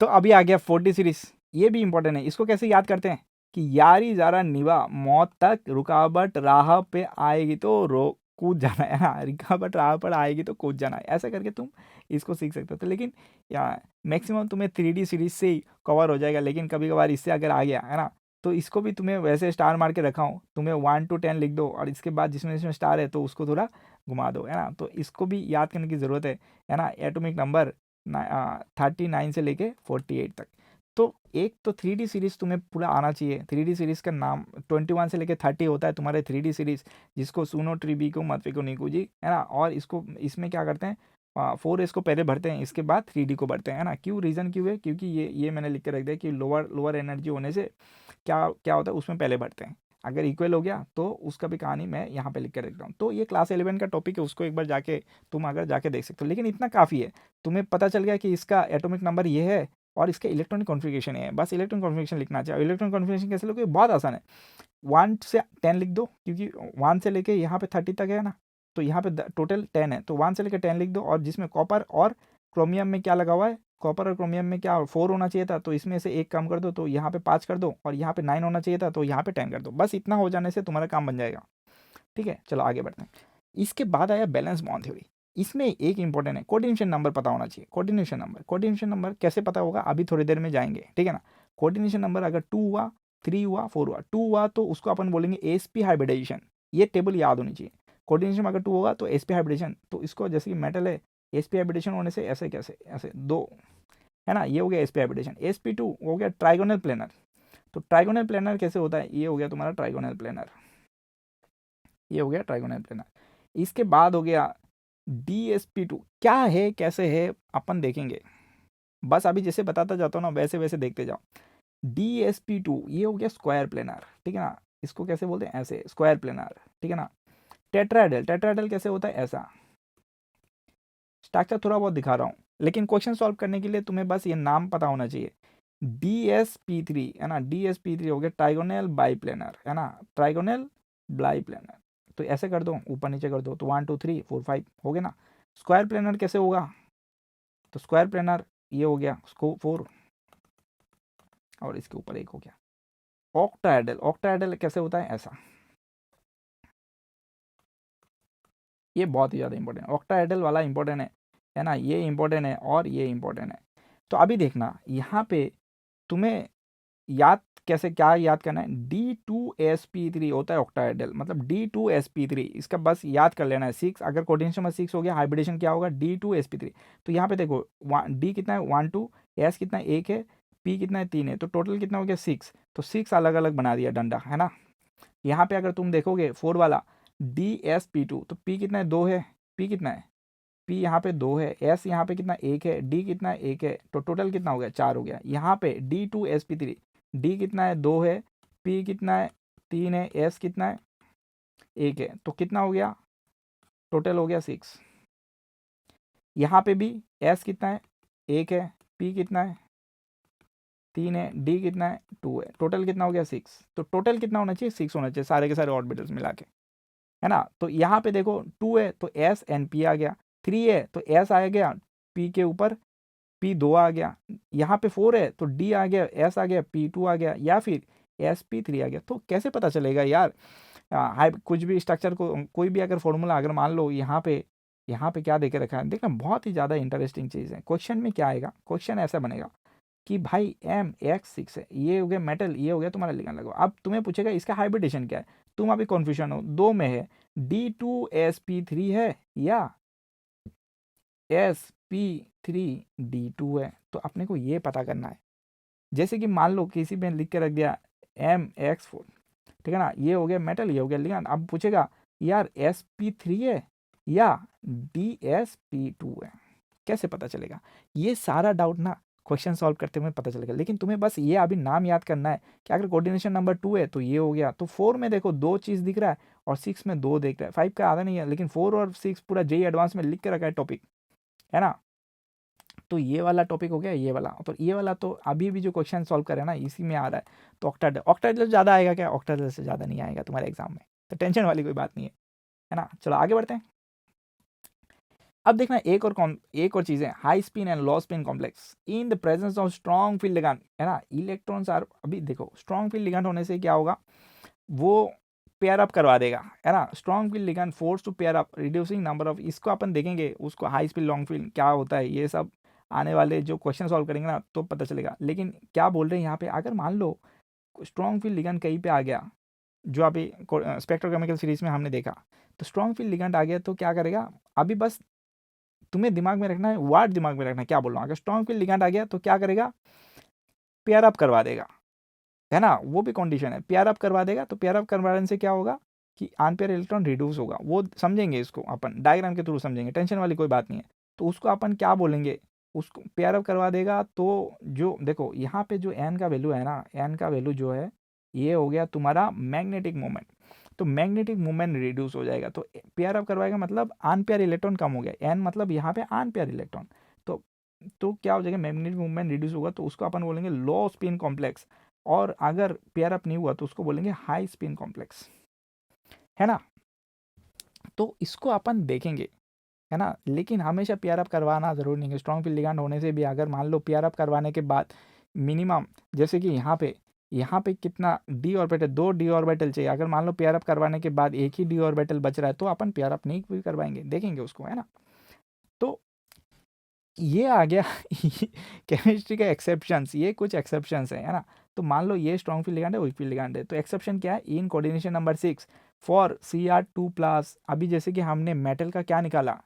A: तो अभी आ गया 40 सीरीज, ये भी इंपॉर्टेंट है। इसको कैसे याद करते हैं कि यारी ज़रा निभा मौत तक, रुकावट राह पे आएगी तो कूद जाना है ना, रुकावट राह पर आएगी तो कूद जाना है। ऐसा करके तुम इसको सीख सकते हो। तो लेकिन मैक्सिमम तुम्हें 3D सीरीज से ही कवर हो जाएगा, लेकिन कभी कभार इससे अगर आ गया है ना तो इसको भी तुम्हें वैसे स्टार मार के रखा हूँ, तुम्हें 1 to 10 लिख दो और इसके बाद जिसमें स्टार है तो उसको थोड़ा घुमा दो, है ना। तो इसको भी याद करने की ज़रूरत है ना। एटॉमिक नंबर 39 से लेके 48 तक। तो एक तो 3D सीरीज़ तुम्हें पूरा आना चाहिए। 3D सीरीज़ का नाम 21 से लेके 30 होता है तुम्हारे 3D सीरीज़, जिसको सुनो ट्रिबी को मतवे को नीकू जी, है ना। और इसमें क्या करते हैं, 4S को पहले भरते हैं, इसके बाद 3D को भरते हैं, है ना। रीज़न क्यों है, क्योंकि ये मैंने लिख के रख दिया कि लोअर एनर्जी होने से क्या होता है उसमें पहले भरते हैं। अगर इक्वल हो गया तो उसका भी कहानी मैं यहाँ पे लिख के रखता हूँ। तो ये क्लास 11 का टॉपिक है, उसको एक बार तुम अगर जाके देख सकते हो। लेकिन इतना काफ़ी है, तुम्हें पता चल गया कि इसका एटॉमिक नंबर ये है और इसका इलेक्ट्रॉनिक कॉन्फ़िगरेशन है। बस इलेक्ट्रॉनिक कॉन्फ़िगरेशन लिखना चाहिए। इलेक्ट्रॉनिक कॉन्फ़िगरेशन कैसे लोगे, बहुत आसान है। 1 से 10 लिख दो, क्योंकि 1 से लेके यहाँ पे 30 तक है ना, तो यहाँ पे टोटल 10 है, तो 1 से लेकर 10 लिख दो। और जिसमें कॉपर और क्रोमियम में क्या लगा हुआ है, कॉपर और क्रोमियम में क्या 4 होना चाहिए था, तो इसमें से एक कम कर दो, तो यहाँ पे 5 कर दो। और यहाँ पे 9 होना चाहिए था, तो यहाँ पे 10 कर दो। बस इतना हो जाने से तुम्हारा काम बन जाएगा। ठीक है, चलो आगे बढ़ते हैं। इसके बाद आया बैलेंस बॉन्ड थ्योरी। इसमें एक इंपॉर्टेंट है, कोऑर्डिनेशन नंबर पता होना चाहिए। कोऑर्डिनेशन नंबर कैसे पता होगा, अभी थोड़ी देर में जाएंगे, ठीक है ना। कोऑर्डिनेशन नंबर अगर 2 हुआ, 3 हुआ, 4 हुआ, 2 हुआ तो उसको अपन बोलेंगे sp हाइब्रिडाइजेशन। ये टेबल याद होनी चाहिए। कोऑर्डिनेशन अगर 2 होगा तो sp हाइब्रिडेशन, तो इसको जैसे कि मेटल है, sp हाइब्रिडेशन होने से ऐसे कैसे, ऐसे 2, है ना। ये हो गया sp हाइब्रिडेशन। sp2 हो गया ट्राइगोनल प्लेनर। तो ट्राइगोनल प्लेनर कैसे होता है, ये हो गया तुम्हारा ट्राइगोनल प्लेनर, ये हो गया ट्राइगोनल प्लेनर। इसके बाद हो गया DSP2। क्या है कैसे है अपन देखेंगे, बस अभी जैसे बताता जाता हूँ ना वैसे वैसे देखते जाओ। DSP2 ये हो गया स्क्वायर प्लेनर, ठीक है ना। इसको कैसे बोलते हैं, ऐसे स्क्वायर प्लेनर, ठीक है ना। टेट्राहेड्रल कैसे होता है, ऐसा। स्ट्रक्चर थोड़ा बहुत दिखा रहा हूँ, लेकिन क्वेश्चन सॉल्व करने के लिए तुम्हें बस ये नाम पता होना चाहिए। DSP3 है ना, DSP3 हो गया ट्राइगोनल बाइप्लेनर, है ना, ट्राइगोनल बाइप्लेनर। तो ऐसे कर दो, ऊपर नीचे कर दो, तो 1 2 3 4 5 हो गया ना। स्क्वायर प्लेनर कैसे होगा, तो स्क्वायर प्लेनर ये हो गया, उसको 4 और इसके ऊपर 1 हो गया। ऑक्टाहेड्रल, ऑक्टाहेड्रल कैसे होता है, ऐसा। ये बहुत ही ज़्यादा इंपॉर्टेंट है, ऑक्टाहेड्रल वाला इंपॉर्टेंट है ना, ये इंपॉर्टेंट है और ये इंपॉर्टेंट है। तो अभी देखना यहाँ पे तुम्हें याद कैसे, क्या याद करना है, D2sp3 होता है ऑक्टाहेड्रल, मतलब D2sp3, इसका बस याद कर लेना है 6। अगर कोऑर्डिनेशन नंबर 6 हो गया, हाइब्रिडेशन क्या होगा, D2sp3। तो यहाँ पे देखो D कितना है 1 2, S कितना है 1 है, P कितना है 3 है, तो टोटल कितना हो गया 6। तो 6 अलग अलग बना दिया डंडा, है ना। यहाँ पे अगर तुम देखोगे 4 वाला DSP2, तो P कितना है 2 है, P कितना है, P यहाँ पे 2 है, S यहाँ पे कितना 1 है, D कितना है 1 है, तो टोटल कितना हो गया 4 हो गया। यहाँ पे D2sp3, D कितना है 2 है, P कितना है 3 है, S कितना है 1 है, तो कितना हो गया, टोटल हो गया 6। यहाँ पे भी S कितना है 1 है, P कितना है 3 है, D कितना है 2 है, टोटल कितना हो गया 6। तो टोटल कितना होना चाहिए, 6 होना चाहिए, सारे के सारे ऑर्बिटल्स मिला के, है ना। तो यहाँ पे देखो 2 है तो S एंड P आ गया, 3 है तो S आ गया, P के ऊपर P2 आ गया, यहाँ पे 4 है तो D आ गया, S आ गया, P2 आ गया, या फिर SP3 आ गया। तो कैसे पता चलेगा यार, हाई कुछ भी स्ट्रक्चर को, कोई भी अगर फॉर्मूला अगर मान लो यहाँ पे क्या देके रखा है, देखना बहुत ही ज़्यादा इंटरेस्टिंग चीज़ है। क्वेश्चन में क्या आएगा, क्वेश्चन ऐसा बनेगा कि भाई MX6 है, ये हो गया मेटल, ये हो गया तुम्हारा लिगैंड लगाओ। अब तुम्हें पूछेगा इसका हाइब्रिडेशन क्या है, तुम अभी कन्फ्यूजन हो, दो में है, D2sp3 है या sp3d2 है। तो अपने को ये पता करना है। जैसे कि मान लो किसी में लिख के रख दिया MX4, ठीक है ना, ये हो गया मेटल, ये हो गया लिगैंड। अब पूछेगा यार sp3 है या DSP2 है, कैसे पता चलेगा। ये सारा डाउट ना क्वेश्चन सॉल्व करते हुए पता चलेगा, लेकिन तुम्हें बस ये अभी नाम याद करना है कि अगर कोऑर्डिनेशन नंबर 2 है तो ये हो गया, तो 4 में देखो 2 चीज़ दिख रहा है और 6 में 2 दिख रहा है, 5 का आधा नहीं है, लेकिन 4 और 6 पूरा जेई एडवांस में लिख के रखा है टॉपिक, है ना। तो ये वाला टॉपिक हो गया, ये वाला, तो ये वाला तो अभी भी जो क्वेश्चन सॉल्व कर रहे हैं ना इसी में आ रहा है। तो ऑक्टाहेड्रल, ऑक्टाहेड्रल ज़्यादा आएगा क्या, ऑक्टाहेड्रल से ज़्यादा नहीं आएगा तुम्हारे एग्जाम में, तो टेंशन वाली कोई बात नहीं है ना। चलो आगे बढ़ते हैं। अब देखना एक और चीज़ है, high spin and low spin complex in the presence of strong field ligand, है ना। इलेक्ट्रॉन्स आर, अभी देखो स्ट्रॉन्ग फील्ड लिगैंड होने से क्या होगा, वो पेयर अप करवा देगा, है ना। Strong field ligand force to pair up reducing number of, इसको अपन देखेंगे, उसको हाई स्पीड लॉन्ग फील्ड क्या होता है, ये सब आने वाले जो क्वेश्चन सॉल्व करेंगे ना तो पता चलेगा। लेकिन क्या बोल रहे हैं यहाँ पे, अगर मान लो स्ट्रॉन्ग फील्ड लिगैंड कहीं पे आ गया, जो अभी स्पेक्ट्रोकेमिकल सीरीज में हमने देखा, तो स्ट्रॉन्ग फील्ड लिगैंड आ गया तो क्या करेगा, अभी बस तुम्हें दिमाग में रखना है, वर्ड दिमाग में रखना है क्या बोल रहा हूँ। अगर स्ट्रॉन्ग फील्ड लिगैंड आ गया तो क्या करेगा, पेयर अप करवा देगा, है ना, वो भी कंडीशन है, पेयर अप करवा देगा। तो पेयर अप करवाने से क्या होगा कि अनपेयर इलेक्ट्रॉन रिड्यूस होगा, वो समझेंगे, इसको अपन डायग्राम के थ्रू समझेंगे, टेंशन वाली कोई बात नहीं है। तो उसको अपन क्या बोलेंगे, उसको पेयर अप करवा देगा। तो जो देखो यहाँ पे जो एन का वैल्यू है ना, एन का वैल्यू जो है ये हो गया तुम्हारा मैग्नेटिक मोमेंट, तो मैग्नेटिक मोमेंट रिड्यूस हो जाएगा। तो पेयर अप करवाएगा मतलब अनपेयर इलेक्ट्रॉन कम हो गया, एन मतलब यहाँ पे अनपेयर इलेक्ट्रॉन। तो क्या हो जाएगा, मैग्नेटिक मूवमेंट रिड्यूस होगा, तो उसको अपन बोलेंगे लो स्पिन कॉम्प्लेक्स। और अगर पेयर अप नहीं हुआ तो उसको बोलेंगे हाई स्पिन कॉम्प्लेक्स, है ना। तो इसको अपन देखेंगे, है ना। लेकिन हमेशा पेयर अप करवाना जरूरी नहीं है, स्ट्रॉन्ग फील्ड लिगैंड होने से भी अगर मान लो पेयर अप करवाने के बाद मिनिमम, जैसे कि यहाँ पे कितना डी ऑर्बिटल, 2 डी ऑर्बिटल चाहिए, अगर मान लो पेयर अप करवाने के बाद एक ही डी ऑर्बिटल बच रहा है तो अपन पेयर अप नहीं भी करवाएंगे, देखेंगे उसको, है ना। तो ये आ गया केमिस्ट्री का एक्सेप्शंस, ये कुछ एक्सेप्शंस है ना। तो मान लो ये स्ट्रॉन्ग फील्ड लिगैंड है, वीक फील्ड लिगैंड है, तो एक्सेप्शन क्या है, in coordination number 6 for Cr2+। अभी जैसे कि हमने मेटल का क्या निकाला,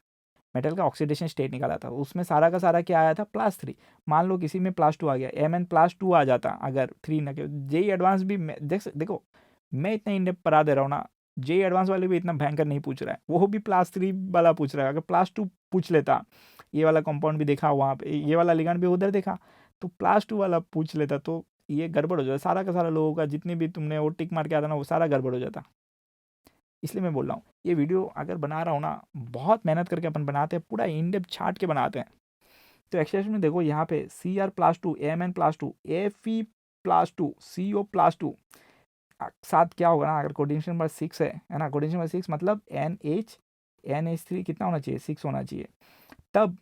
A: मेटल का ऑक्सीडेशन स्टेट निकाला था, उसमें सारा का सारा क्या आया था, +3। मान लो किसी में +2 आ गया, Mn+2 आ जाता, अगर 3 न के, जेई एडवांस भी देखो मैं इतना इन डेप्थ पढ़ा दे रहा हूँ ना, जेई एडवांस वाले भी इतना भयंकर नहीं पूछ रहा है, वो भी +3 वाला पूछ रहा है। अगर +2 पूछ लेता, ये वाला कंपाउंड भी देखा वहाँ पे, ये वाला लिगैंड भी उधर देखा, तो +2 वाला पूछ लेता तो ये गड़बड़ हो जाता, सारा का सारा लोगों का जितनी भी तुमने वो टिक मार के आता ना वो सारा गड़बड़ हो जाता। इसलिए मैं बोल रहा हूँ ये वीडियो अगर बना रहा हूँ ना, बहुत मेहनत करके अपन बनाते हैं, पूरा इन डेप्थ छाट के बनाते हैं। तो एक्सरसाइज में देखो यहाँ पे Cr+2 Mn+2 Fe+2 CO+2 साथ क्या होगा ना, अगर कोऑर्डिनेशन नंबर 6 है ना, कोऑर्डिनेशन नंबर 6 मतलब NH3 कितना होना चाहिए, 6 होना चाहिए। तब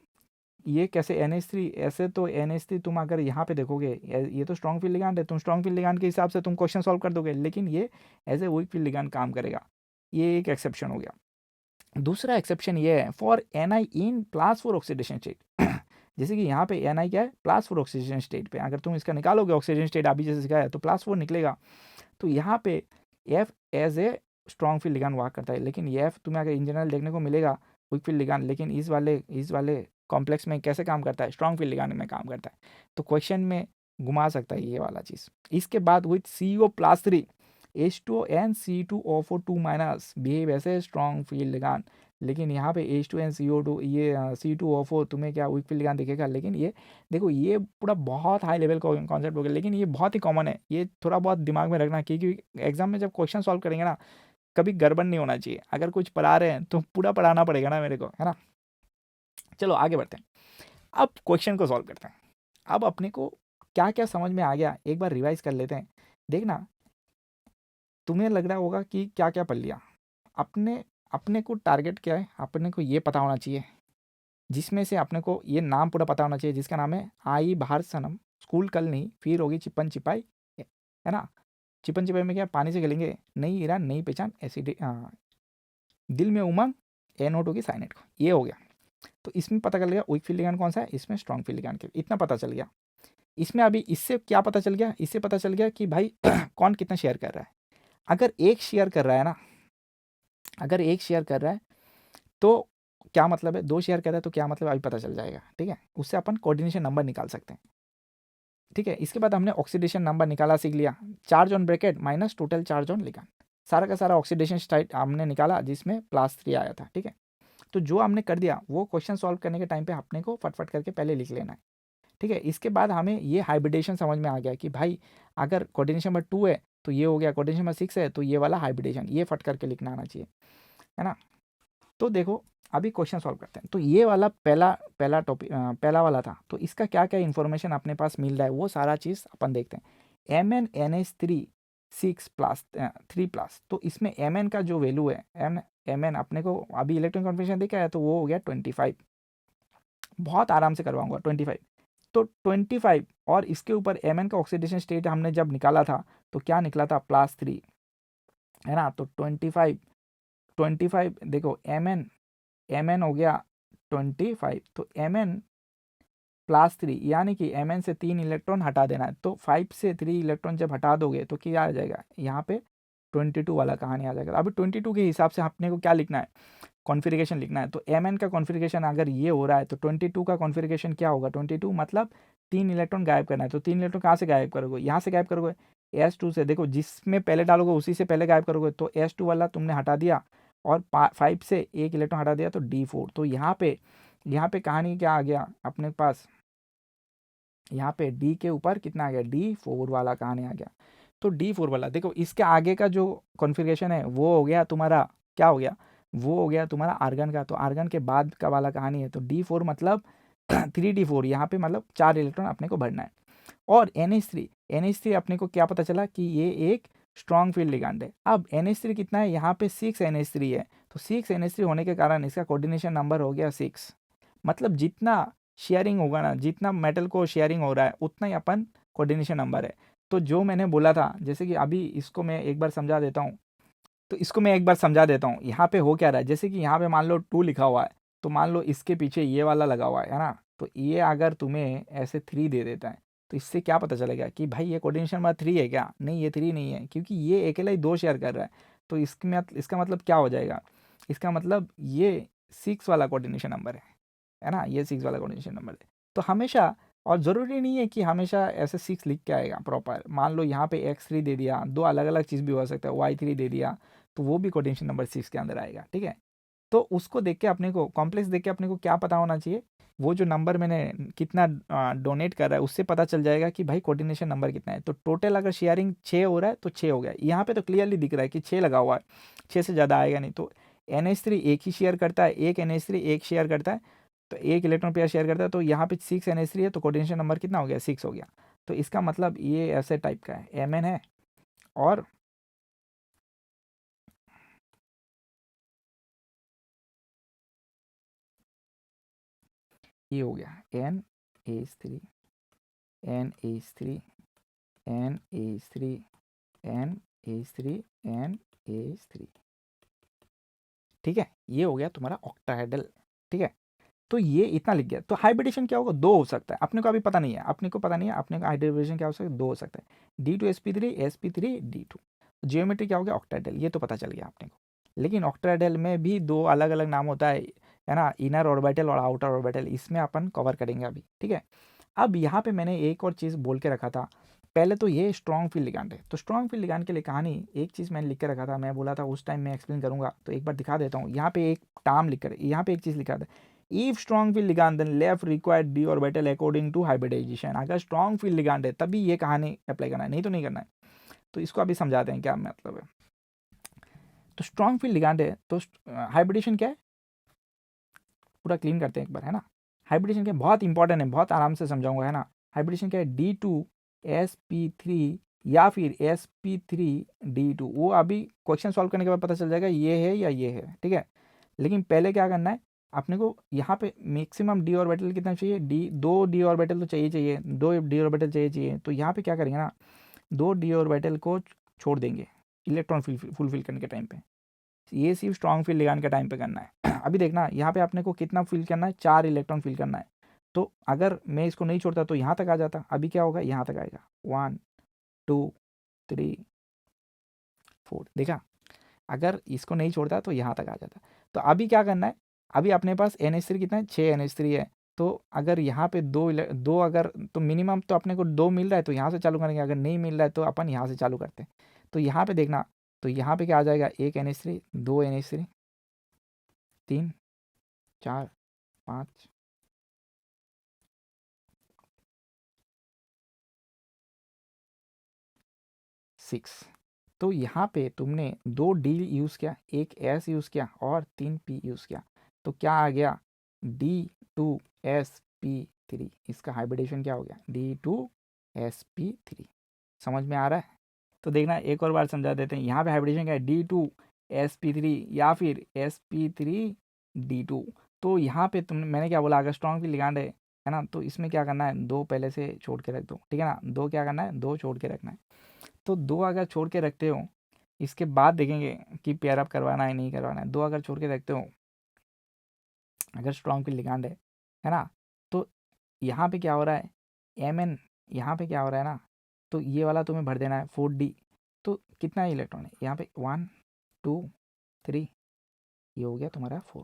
A: ये कैसे NH3, ऐसे तो NH3 तुम अगर यहाँ पे देखोगे, ये तो स्ट्रॉन्ग फील्ड लिगांड है, तुम स्ट्रॉन्ग फील्ड लिगांड के हिसाब से तुम क्वेश्चन सॉल्व कर दोगे, लेकिन ये as a weak field ligand काम करेगा। ये एक एक्सेप्शन हो गया। दूसरा एक्सेप्शन ये है for Ni in +4 oxidation state. जैसे कि यहाँ पे Ni क्या है, +4 ऑक्सीडेशन स्टेट पे, अगर तुम इसका निकालोगे ऑक्सीडेशन स्टेट अभी जैसे सिखाया तो +4 निकलेगा। तो यहाँ पे F as a strong field ligand work करता है, लेकिन ये F तुम्हें अगर इन जनरल देखने को मिलेगा वीक फील्ड लिगांड, लेकिन इस वाले कॉम्प्लेक्स में कैसे काम करता है, स्ट्रॉन्ग फील्ड लिगांड में काम करता है। तो क्वेश्चन में घुमा सकता है ये वाला चीज़। इसके बाद with CO+3 H2O C2O4 2- behave ऐसे स्ट्रॉन्ग फील्ड लिगांड, लेकिन यहाँ पे H2 CO2 ये C2O4 तुम्हें क्या वीक फील्ड लिगांड दिखेगा। लेकिन ये देखो ये पूरा बहुत हाई लेवल का कॉन्सेप्ट हो गया, लेकिन ये बहुत ही कॉमन है, ये थोड़ा बहुत दिमाग में रखना, क्योंकि एग्जाम में जब क्वेश्चन सॉल्व करेंगे ना, कभी गड़बड़ नहीं होना चाहिए। अगर कुछ पढ़ा रहे हैं तो पूरा पढ़ाना पड़ेगा ना मेरे को, है ना। चलो आगे बढ़ते हैं, अब क्वेश्चन को सॉल्व करते हैं। अब अपने को क्या क्या समझ में आ गया एक बार रिवाइज कर लेते हैं। देखना तुम्हें लग रहा होगा कि क्या क्या पढ़ लिया। अपने अपने को टारगेट क्या है, अपने को ये पता होना चाहिए, जिसमें से अपने को ये नाम पूरा पता होना चाहिए, जिसका नाम है आई बाहर सनम, स्कूल कल नहीं, फिर होगी चिपन चिपाई, है ना। चिपन चिपाई में क्या, पानी से खेलेंगे, नई ईरान नई पहचान एसिड, दिल में उमंग, NO2 की साइनेट को, ये हो गया। तो इसमें पता चल गया वीक फील्ड लिगांड कौन सा है, इसमें स्ट्रॉन्ग फील्ड लिगांड के, इतना पता चल गया। इसमें अभी इससे क्या पता चल गया, इससे पता चल गया कि भाई कौन कितना शेयर कर रहा है। अगर एक शेयर कर रहा है ना, अगर एक शेयर कर रहा है तो क्या मतलब है, 2 शेयर कर रहा है तो क्या मतलब, अभी पता चल जाएगा, ठीक है। उससे अपन कोऑर्डिनेशन नंबर निकाल सकते हैं, ठीक है। इसके बाद हमने ऑक्सीडेशन नंबर निकाला सीख लिया, charge on bracket minus total charge on ligand, सारा का सारा ऑक्सीडेशन स्टेट हमने निकाला जिसमें +3 आया था, ठीक है। तो जो हमने कर दिया वो क्वेश्चन सॉल्व करने के टाइम पे अपने को फटफट करके पहले लिख लेना है, ठीक है। इसके बाद हमें ये हाइब्रिडेशन समझ में आ गया कि भाई अगर कोऑर्डिनेशन नंबर 2 है तो ये हो गया, कोऑर्डिनेशन नंबर 6 है तो ये वाला हाइब्रिडेशन, ये फट करके लिखना आना चाहिए, है ना। तो देखो अभी क्वेश्चन सॉल्व करते हैं। तो ये वाला पहला टॉपिक पहला वाला था, तो इसका क्या क्या इन्फॉर्मेशन अपने पास मिल रहा है वो सारा चीज़ अपन देखते हैं। MnNH3 6+3+, तो इसमें Mn का जो वैल्यू है, Mn अपने को अभी इलेक्ट्रॉन कॉन्फिगरेशन देखा है तो वो हो गया 25, बहुत आराम से करवाऊंगा 25। तो 25 और इसके ऊपर Mn का ऑक्सीडेशन स्टेट हमने जब निकाला था तो क्या निकला था, +3, है ना। तो 25 देखो Mn हो गया 25, तो Mn+3 यानी कि Mn से 3 इलेक्ट्रॉन हटा देना है। तो 5 से 3 इलेक्ट्रॉन जब हटा दोगे तो क्या आ जाएगा, यहाँ पे 22 वाला कहानी आ जाएगा। अभी 22 के हिसाब से अपने को क्या लिखना है, कॉन्फ़िगरेशन लिखना है। तो Mn का कॉन्फ़िगरेशन अगर ये हो रहा है तो 22 का कॉन्फ़िगरेशन क्या होगा, 22 मतलब 3 इलेक्ट्रॉन गायब करना है। तो 3 इलेक्ट्रॉन कहाँ से गायब करोगे, यहाँ से गायब करोगे, S2 से। देखो जिसमें पहले डालोगे उसी से पहले गायब करोगे, तो S2 वाला तुमने हटा दिया और 5 से 1 इलेक्ट्रॉन हटा दिया तो D4। तो यहाँ पे कहानी क्या आ गया अपने पास, यहाँ पे D के ऊपर कितना आ गया, D4 वाला कहानी आ गया। तो D4 वाला देखो, इसके आगे का जो कॉन्फ़िगरेशन है वो हो गया तुम्हारा, क्या हो गया, वो हो गया तुम्हारा आर्गन का। तो आर्गन के बाद का वाला कहानी है, तो D4 मतलब 3D4, यहाँ पे मतलब 4 इलेक्ट्रॉन अपने को भरना है। और NH3 अपने को क्या पता चला कि ये एक स्ट्रॉन्ग फील्ड लिगांड है। अब NH3 कितना है, यहाँ पे 6 NH3 है, तो 6 NH3 होने के कारण इसका कोऑर्डिनेशन नंबर हो गया 6। मतलब जितना शेयरिंग होगा ना, जितना मेटल को शेयरिंग हो रहा है उतना ही अपन कोऑर्डिनेशन नंबर है। तो जो मैंने बोला था, जैसे कि अभी इसको मैं एक बार समझा देता हूँ, यहाँ पे हो क्या रहा है, जैसे कि यहाँ पे मान लो 2 लिखा हुआ है, तो मान लो इसके पीछे ये वाला लगा हुआ है ना। तो ये अगर तुम्हें ऐसे 3 दे देता है तो इससे क्या पता चलेगा कि भाई ये कोऑर्डिनेशन नंबर 3 है क्या, नहीं ये 3 नहीं है, क्योंकि ये अकेला ही 2 शेयर कर रहा है। तो इसका मतलब क्या हो जाएगा, इसका मतलब ये 6 वाला कोऑर्डिनेशन नंबर है ना, ये 6 वाला कोऑर्डिनेशन नंबर है। तो हमेशा, और ज़रूरी नहीं है कि हमेशा ऐसे 6 लिख के आएगा प्रॉपर, मान लो यहाँ पे X3 दे दिया, 2 अलग अलग चीज़ भी हो सकता है, Y3 दे दिया, तो वो भी कोऑर्डिनेशन नंबर 6 के अंदर आएगा, ठीक है। तो उसको देख के अपने को, कॉम्प्लेक्स देख के अपने को क्या पता होना चाहिए वो जो नंबर मैंने कितना डोनेट कर रहा है उससे पता चल जाएगा कि भाई कोऑर्डिनेशन नंबर कितना है। तो टोटल अगर शेयरिंग 6 हो रहा है तो 6 हो गया। यहाँ पे तो क्लियरली दिख रहा है कि 6 लगा हुआ है, 6 से ज़्यादा आएगा नहीं। तो NH3 एक ही शेयर करता है, एक NH3 एक शेयर करता है, तो एक इलेक्ट्रॉन पेयर शेयर करता है। तो यहाँ पे 6 NH3 है, तो कोऑर्डिनेशन नंबर कितना हो गया, 6 हो गया। तो इसका मतलब ये ऐसे टाइप का है, Mn है और ये हो गया NH3 NH3 NH3 NH3 NH3। ठीक है, ये हो गया तुम्हारा ऑक्टाहेड्रल। ठीक है, तो ये इतना लिख गया। तो हाइब्रिडेशन क्या होगा, 2 हो सकता है। अपने को अभी पता नहीं है, अपने को पता नहीं है अपने का हाइब्रिडेशन क्या हो सकता है, 2 हो सकता है, D2sp3 sp3 D2। जियोमेट्री क्या हो गया, ऑक्टाहेड्रल, ये तो पता चल गया अपने को। लेकिन ऑक्टाहेड्रल में भी 2 अलग अलग नाम होता है ना, इनर ऑर्बिटल और आउटर ऑर्बिटल। इसमें अपन कवर करेंगे अभी। ठीक है, अब यहाँ पे मैंने एक और चीज़ बोल के रखा था। पहले तो ये स्ट्रॉन्ग फील्ड लिगांड है। तो स्ट्रॉन्ग फील्ड लिगांड के लिए कहानी, एक चीज़ मैंने लिख के रखा था, मैं बोला था उस टाइम मैं एक्सप्लेन करूंगा, तो एक बार दिखा देता हूँ। यहाँ पे एक टर्म लिख कर, यहाँ पे एक चीज़ लिखा था, if strong field ligand then left required d orbital according to hybridization. अगर स्ट्रॉन्ग फील्ड लिगांड है तभी ये कहानी अप्लाई करना है, नहीं तो नहीं करना है। तो इसको अभी समझाते हैं क्या मतलब है। तो स्ट्रॉन्ग फील्ड लिगांड है तो हाइब्रिडेशन क्या है, पूरा क्लीन करते हैं एक बार, है ना। हाइब्रिडेशन क्या है, बहुत इंपॉर्टेंट है, बहुत आराम से समझाऊंगा, है ना। हाइब्रिडेशन क्या है, D2sp3 या फिर sp3D2। वो अभी क्वेश्चन सॉल्व करने के बाद पता चल जाएगा ये है या ये है। ठीक है, लेकिन पहले क्या करना है अपने को, यहाँ पे मैक्सिमम डी ऑर्बिटल कितना चाहिए, दो डी ऑर्बिटल तो चाहिए, 2 डी ऑर्बिटल चाहिए। तो यहाँ पे क्या करेंगे ना, 2 डी ऑर्बिटल को छोड़ देंगे इलेक्ट्रॉन फुलफिल करने के टाइम पे। ये सिर्फ स्ट्रॉन्ग फील्ड लिगांड के टाइम पे करना है। अभी देखना यहाँ पे अपने को कितना फिल करना है, 4 इलेक्ट्रॉन फिल करना है। तो अगर मैं इसको नहीं छोड़ता तो यहाँ तक आ जाता, अभी क्या होगा, यहाँ तक आएगा, 1 2 3 4। देखा, अगर इसको नहीं छोड़ता तो यहाँ तक आ जाता। तो अभी क्या करना है, अभी अपने पास NH3 कितना है, 6 NH3 है। तो अगर यहाँ पे दो अगर तो मिनिमम तो अपने को 2 मिल रहा है, तो यहाँ से चालू करेंगे। अगर नहीं मिल रहा है तो अपन यहाँ से चालू करते हैं। तो यहाँ पे देखना, तो यहाँ पे क्या आ जाएगा, 1 NH3, 2 NH3, 3 4 5 6। तो यहाँ पे तुमने 2 D यूज़ किया, 1 S यूज़ किया और 3 P यूज़ किया। तो क्या आ गया, D2sp3। इसका हाइब्रिडेशन क्या हो गया, D2sp3। समझ में आ रहा है। तो देखना एक और बार समझा देते हैं। यहाँ पे हाइब्रिडेशन क्या है, D2sp3 या फिर sp3D2। तो यहाँ पे मैंने क्या बोला, अगर स्ट्रॉन्ग फील्ड लिगांड है ना, तो इसमें क्या करना है, 2 पहले से छोड़ के रख दो। ठीक है ना, 2 क्या करना है, 2 छोड़ के रखना है। तो 2 अगर छोड़ के रखते हो, इसके बाद देखेंगे कि पेयर अप करवाना है नहीं करवाना है। 2 अगर छोड़ के रखते हो, अगर स्ट्रॉन्ग फील्ड लिगांड है ना, तो यहाँ पे क्या हो रहा है, Mn, यहाँ पे क्या हो रहा है ना, तो ये वाला तुम्हें भर देना है 4D। तो कितना इलेक्ट्रॉन है यहाँ पे, 1 2 3, ये हो गया तुम्हारा 4।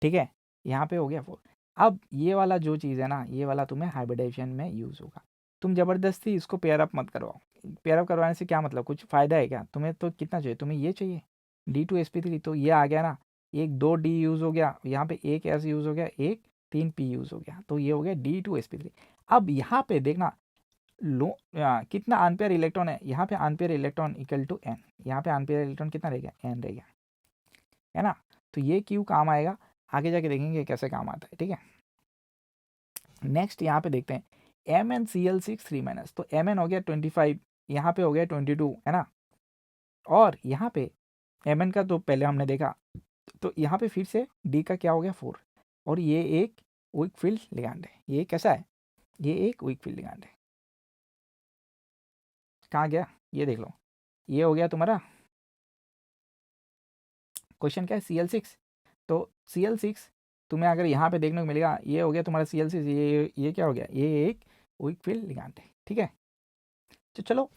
A: ठीक है, यहाँ पे हो गया 4। अब ये वाला जो चीज़ है ना, ये वाला तुम्हें हाइब्रिडेशन में यूज़ होगा। तुम ज़बरदस्ती इसको पेयर अप मत करवाओ। पेयर अप करवाने से क्या मतलब, कुछ फ़ायदा है क्या तुम्हें? तो कितना चाहिए तुम्हें, ये चाहिए D2sp3। तो ये आ गया ना, एक 2 D यूज़ हो गया, यहाँ पे एक S यूज़ हो गया, एक 3 P यूज़ हो गया। तो ये हो गया D2sp3। अब यहाँ पे देखना कितना अनपेयर इलेक्ट्रॉन है, यहाँ पे unpair electron equal to N। यहाँ पे अनपेयर इलेक्ट्रॉन कितना रह गया, N रह गया, है ना। तो ये क्यों काम आएगा, आगे जाके देखेंगे कैसे काम आता है। ठीक है, नेक्स्ट यहाँ पे देखते हैं MnCl6 3-। तो Mn हो गया 25, यहाँ पे हो गया 22, है ना। और यहाँ पे Mn का तो पहले हमने देखा, तो यहाँ पे फिर से D का क्या हो गया, 4। और ये एक वीक फील्ड लिगांड है। ये कैसा है, ये एक वीक फील्ड लिगांड है। कहाँ गया, ये देख लो, ये हो गया तुम्हारा क्वेश्चन क्या है, Cl6। तो Cl6 तुम्हें अगर यहाँ पे देखने को मिलेगा, ये हो गया तुम्हारा Cl6, ये क्या हो गया, ये एक वीक फील्ड लिगांड है। ठीक है, तो चलो,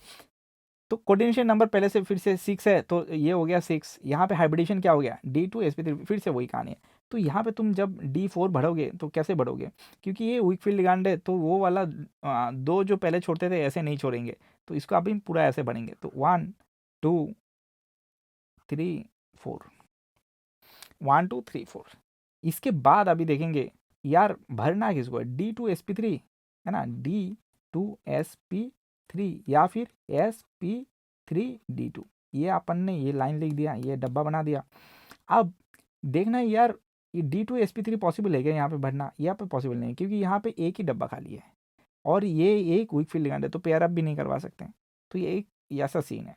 A: तो कोऑर्डिनेशन नंबर पहले से फिर से 6 है, तो ये हो गया 6। यहाँ पे हाइब्रिडेशन क्या हो गया, D2sp3, फिर से वही कहानी है। तो यहाँ पे तुम जब D4 बढ़ोगे तो कैसे बढ़ोगे, क्योंकि ये वीक फील्ड लिगांड है, तो वो वाला 2 जो पहले छोड़ते थे ऐसे नहीं छोड़ेंगे, तो इसको अभी पूरा ऐसे बढ़ेंगे। तो 1 2 3 4, 1 2 3 4। इसके बाद अभी देखेंगे यार भरना किसको है, D2sp3 है ना, D2sp3 या फिर sp3d2, ये अपन ने ये लाइन लिख दिया, ये डब्बा बना दिया। अब देखना है यार ये D2sp3 पॉसिबल है क्या यहाँ पे भरना, यहाँ पे पॉसिबल नहीं है क्योंकि यहाँ पे एक ही डब्बा खाली है और ये एक वीक फील्ड लिगेंड है, तो पेयर अप भी नहीं करवा सकते हैं। तो ये एक ऐसा सीन है।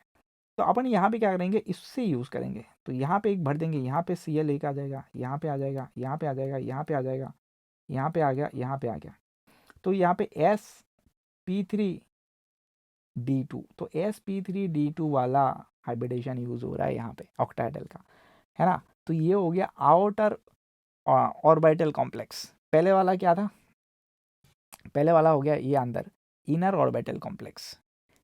A: तो अपन यहाँ पे क्या करेंगे, इससे यूज़ करेंगे। तो यहाँ पे एक भर देंगे, यहाँ पे Cl एक आ जाएगा, यहाँ पे आ जाएगा, यहाँ पे आ जाएगा, यहाँ पे आ जाएगा, यहाँ पे आ गया, यहाँ पे आ गया। तो यहाँ पे sp3d2, तो sp3d2 वाला हाइब्रिडेशन यूज़ हो रहा है यहाँ पे ऑक्टाहेड्रल का, है ना। तो ये हो गया आउटर ऑर्बिटल कॉम्प्लेक्स। पहले वाला क्या था, पहले वाला हो गया ये अंदर इनर ऑर्बिटल कॉम्प्लेक्स,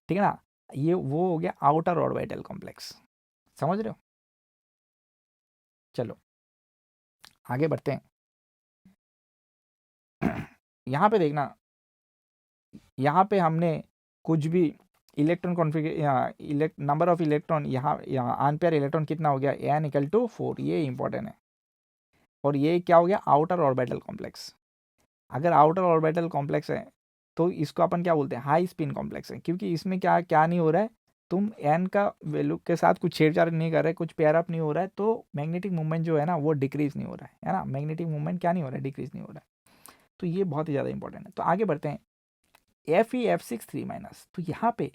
A: ठीक है ना। ये वो हो गया आउटर ऑर्बिटल कॉम्प्लेक्स, समझ रहे हो। चलो आगे बढ़ते हैं। यहाँ पे देखना, यहाँ पे हमने कुछ भी electron configuration number of electron यहाँ अनपेयर इलेक्ट्रॉन कितना हो गया, n=4, ये इंपॉर्टेंट है। और ये क्या हो गया, आउटर ऑर्बिटल कॉम्प्लेक्स। अगर आउटर ऑर्बिटल कॉम्प्लेक्स है तो इसको अपन क्या बोलते हैं, हाई स्पिन कॉम्प्लेक्स है, क्योंकि इसमें क्या क्या नहीं हो रहा है, तुम n का वैल्यू के साथ कुछ छेड़छाड़ नहीं कर रहे, कुछ पेयर अप नहीं हो रहा है, तो मैग्नेटिक मूवमेंट जो है ना वो डिक्रीज नहीं हो रहा है ना, मैग्नेटिक मूवमेंट क्या नहीं हो रहा है, डिक्रीज नहीं हो रहा है। तो ये बहुत ही ज़्यादा इंपॉर्टेंट है। तो आगे बढ़ते हैं, Fe F6 3-, तो यहाँ पे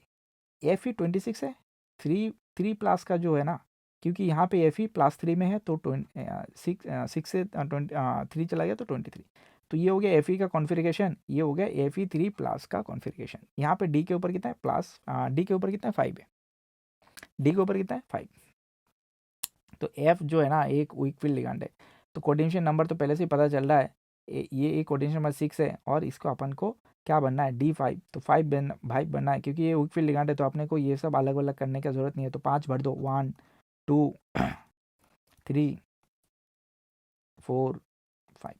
A: Fe26 है, 3+ का जो है ना, क्योंकि यहाँ पे Fe+3 में है तो 6 से 3 चला गया तो 23। तो ये हो गया Fe का कॉन्फ़िगरेशन, ये हो गया Fe3+ का कॉन्फ़िगरेशन। यहाँ पे D के ऊपर कितना है प्लस, D के ऊपर कितना है 5 है, D के ऊपर कितना है 5। तो F जो है ना एक वीक फील्ड लिगेंड है, तो कोऑर्डिनेशन नंबर तो पहले से ही पता चल रहा है, ये एक कोऑर्डिनेशन नंबर 6 है और इसको अपन को क्या बनना है, D5। तो 5 बनना है क्योंकि ये वीक फील्ड लिगेंड है, तो अपने को ये सब अलग अलग करने की जरूरत नहीं है। तो 5 भर दो, 1 2 3 4 5,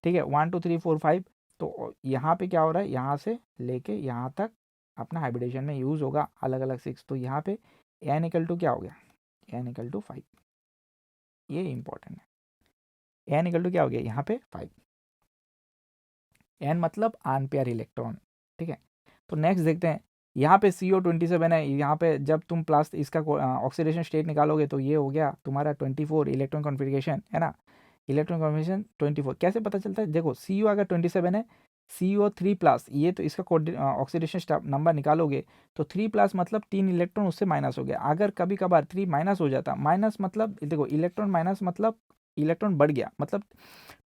A: ठीक है, 1 2 3 4 5। तो यहाँ पे क्या हो रहा है, यहाँ से लेके यहाँ तक अपना हाइब्रिडेशन में यूज़ होगा अलग अलग 6। तो यहाँ पे n= क्या हो गया, n=5, ये इंपॉर्टेंट है। n= क्या हो गया यहाँ पे 5, n मतलब अनपेयर इलेक्ट्रॉन, ठीक है। तो नेक्स्ट देखते हैं, यहाँ पे CO27 है, यहाँ पे जब तुम प्लस इसका ऑक्सीडेशन स्टेट निकालोगे तो ये हो गया तुम्हारा 24 इलेक्ट्रॉन कॉन्फ़िगरेशन, है ना। इलेक्ट्रॉन कॉन्फ़िगरेशन 24 कैसे पता चलता है, देखो CO अगर 27 है, CO3+, ये तो इसका ऑक्सीडेशन नंबर निकालोगे तो 3+ मतलब 3 इलेक्ट्रॉन उससे माइनस हो गया। अगर कभी कभार 3 माइनस हो जाता, माइनस मतलब देखो इलेक्ट्रॉन माइनस मतलब इलेक्ट्रॉन बढ़ गया, मतलब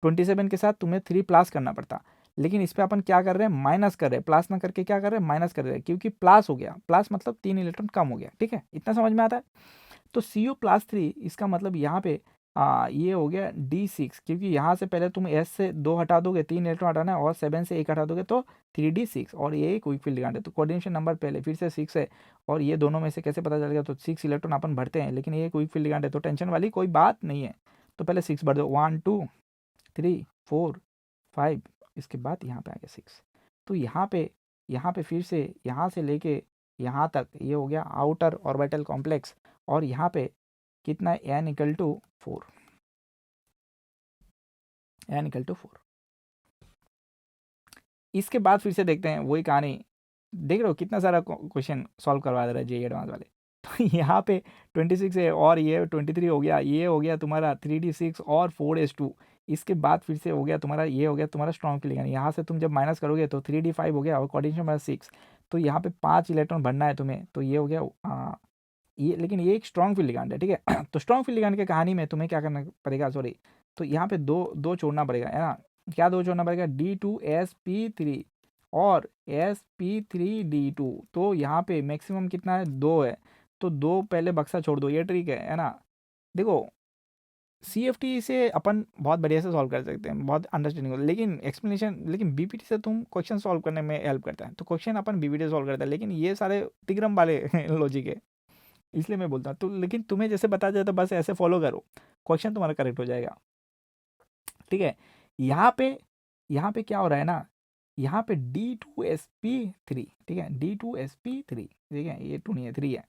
A: 27 के साथ तुम्हें 3+ करना पड़ता। लेकिन इस पर अपन क्या कर रहे हैं, माइनस कर रहे हैं, प्लस ना करके क्या कर रहे हैं, माइनस कर रहे हैं, क्योंकि प्लस हो गया, प्लस मतलब 3 इलेक्ट्रॉन कम हो गया, ठीक है, इतना समझ में आता है। तो CO+3 इसका मतलब यहाँ पे ये हो गया D6, क्योंकि यहाँ से पहले तुम S से 2 हटा दोगे, 3 इलेक्ट्रॉन हटाना है, और 7 से 1 हटा दोगे तो 3D6, और ये एक वीक फील्ड लिगेंड है। तो कोऑर्डिनेशन नंबर पहले फिर से 6 है, और ये दोनों में से कैसे पता चलेगा, तो 6 इलेक्ट्रॉन अपन भरते हैं, लेकिन ये एक वीक फील्ड लिगेंड है तो टेंशन वाली कोई बात नहीं है। तो पहले 6 भर दो, 1 2 3 4 5, इसके बाद यहाँ पे आ गया 6। तो यहाँ पे फिर से यहाँ से लेके यहाँ तक ये हो गया आउटर ऑर्बिटल कॉम्प्लेक्स, और यहाँ पे कितना है, n=4, n=4। इसके बाद फिर से देखते हैं वही कहानी, देख रहे हो कितना सारा क्वेश्चन सॉल्व करवा दे रहा है जेईई एडवांस वाले। तो यहाँ पे 26 है और ये 23 हो गया, ये हो गया तुम्हारा 3D6 और 4s2। इसके बाद फिर से हो गया तुम्हारा, ये हो गया तुम्हारा स्ट्रॉन्ग फील्ड लिगेंड। यहाँ से तुम जब माइनस करोगे तो 3D5 हो गया, और कोऑर्डिनेशन नंबर 6। तो यहाँ पे 5 इलेक्ट्रॉन भरना है तुम्हें, तो ये हो गया ये, लेकिन ये एक स्ट्रॉन्ग फील्ड लिगेंड है, ठीक है। तो स्ट्रॉन्ग फील्ड लिगेंड की कहानी में तुम्हें क्या करना पड़ेगा, सॉरी, तो यहाँ पे दो छोड़ना पड़ेगा, है ना। क्या दो छोड़ना पड़ेगा, D2sp3 और sp3d2। तो यहाँ पे मैक्सिमम कितना है, 2 है, तो 2 पहले बक्सा छोड़ दो, ये ट्रिक है ना। देखो CFT से अपन बहुत बढ़िया से सॉल्व कर सकते हैं, बहुत अंडरस्टैंडिंग, लेकिन एक्सप्लेनेशन, लेकिन BPT से तुम क्वेश्चन सॉल्व करने में हेल्प करता है। तो क्वेश्चन अपन BPT से सॉल्व करता है, लेकिन ये सारे तिग्रम वाले लॉजिक है, इसलिए मैं बोलता हूँ। तो लेकिन तुम्हें जैसे बता जाए तो बस ऐसे फॉलो करो, क्वेश्चन तुम्हारा करेक्ट हो जाएगा, ठीक है। यहाँ पे क्या हो रहा है ना, यहाँ पे D2sp3, ठीक है, D2sp3, ठीक है, ये 2 नहीं है 3 है।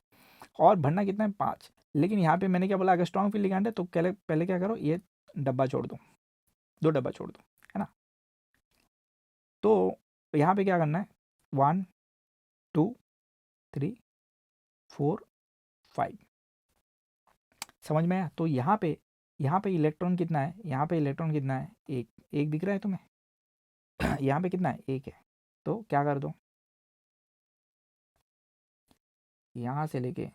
A: और भरना कितना है 5। लेकिन यहाँ पे मैंने क्या बोला, अगर स्ट्रॉन्ग फील्ड लिगेंड है तो पहले क्या करो, ये डब्बा छोड़ दो, 2 डब्बा छोड़ दो, है ना। तो यहाँ पे क्या करना है, 1 2 3 4 5, समझ में आया। तो यहाँ पे इलेक्ट्रॉन कितना है, यहाँ पे इलेक्ट्रॉन कितना है, एक दिख रहा है तुम्हें यहाँ पे कितना है, 1 है। तो क्या कर दो, यहाँ से लेके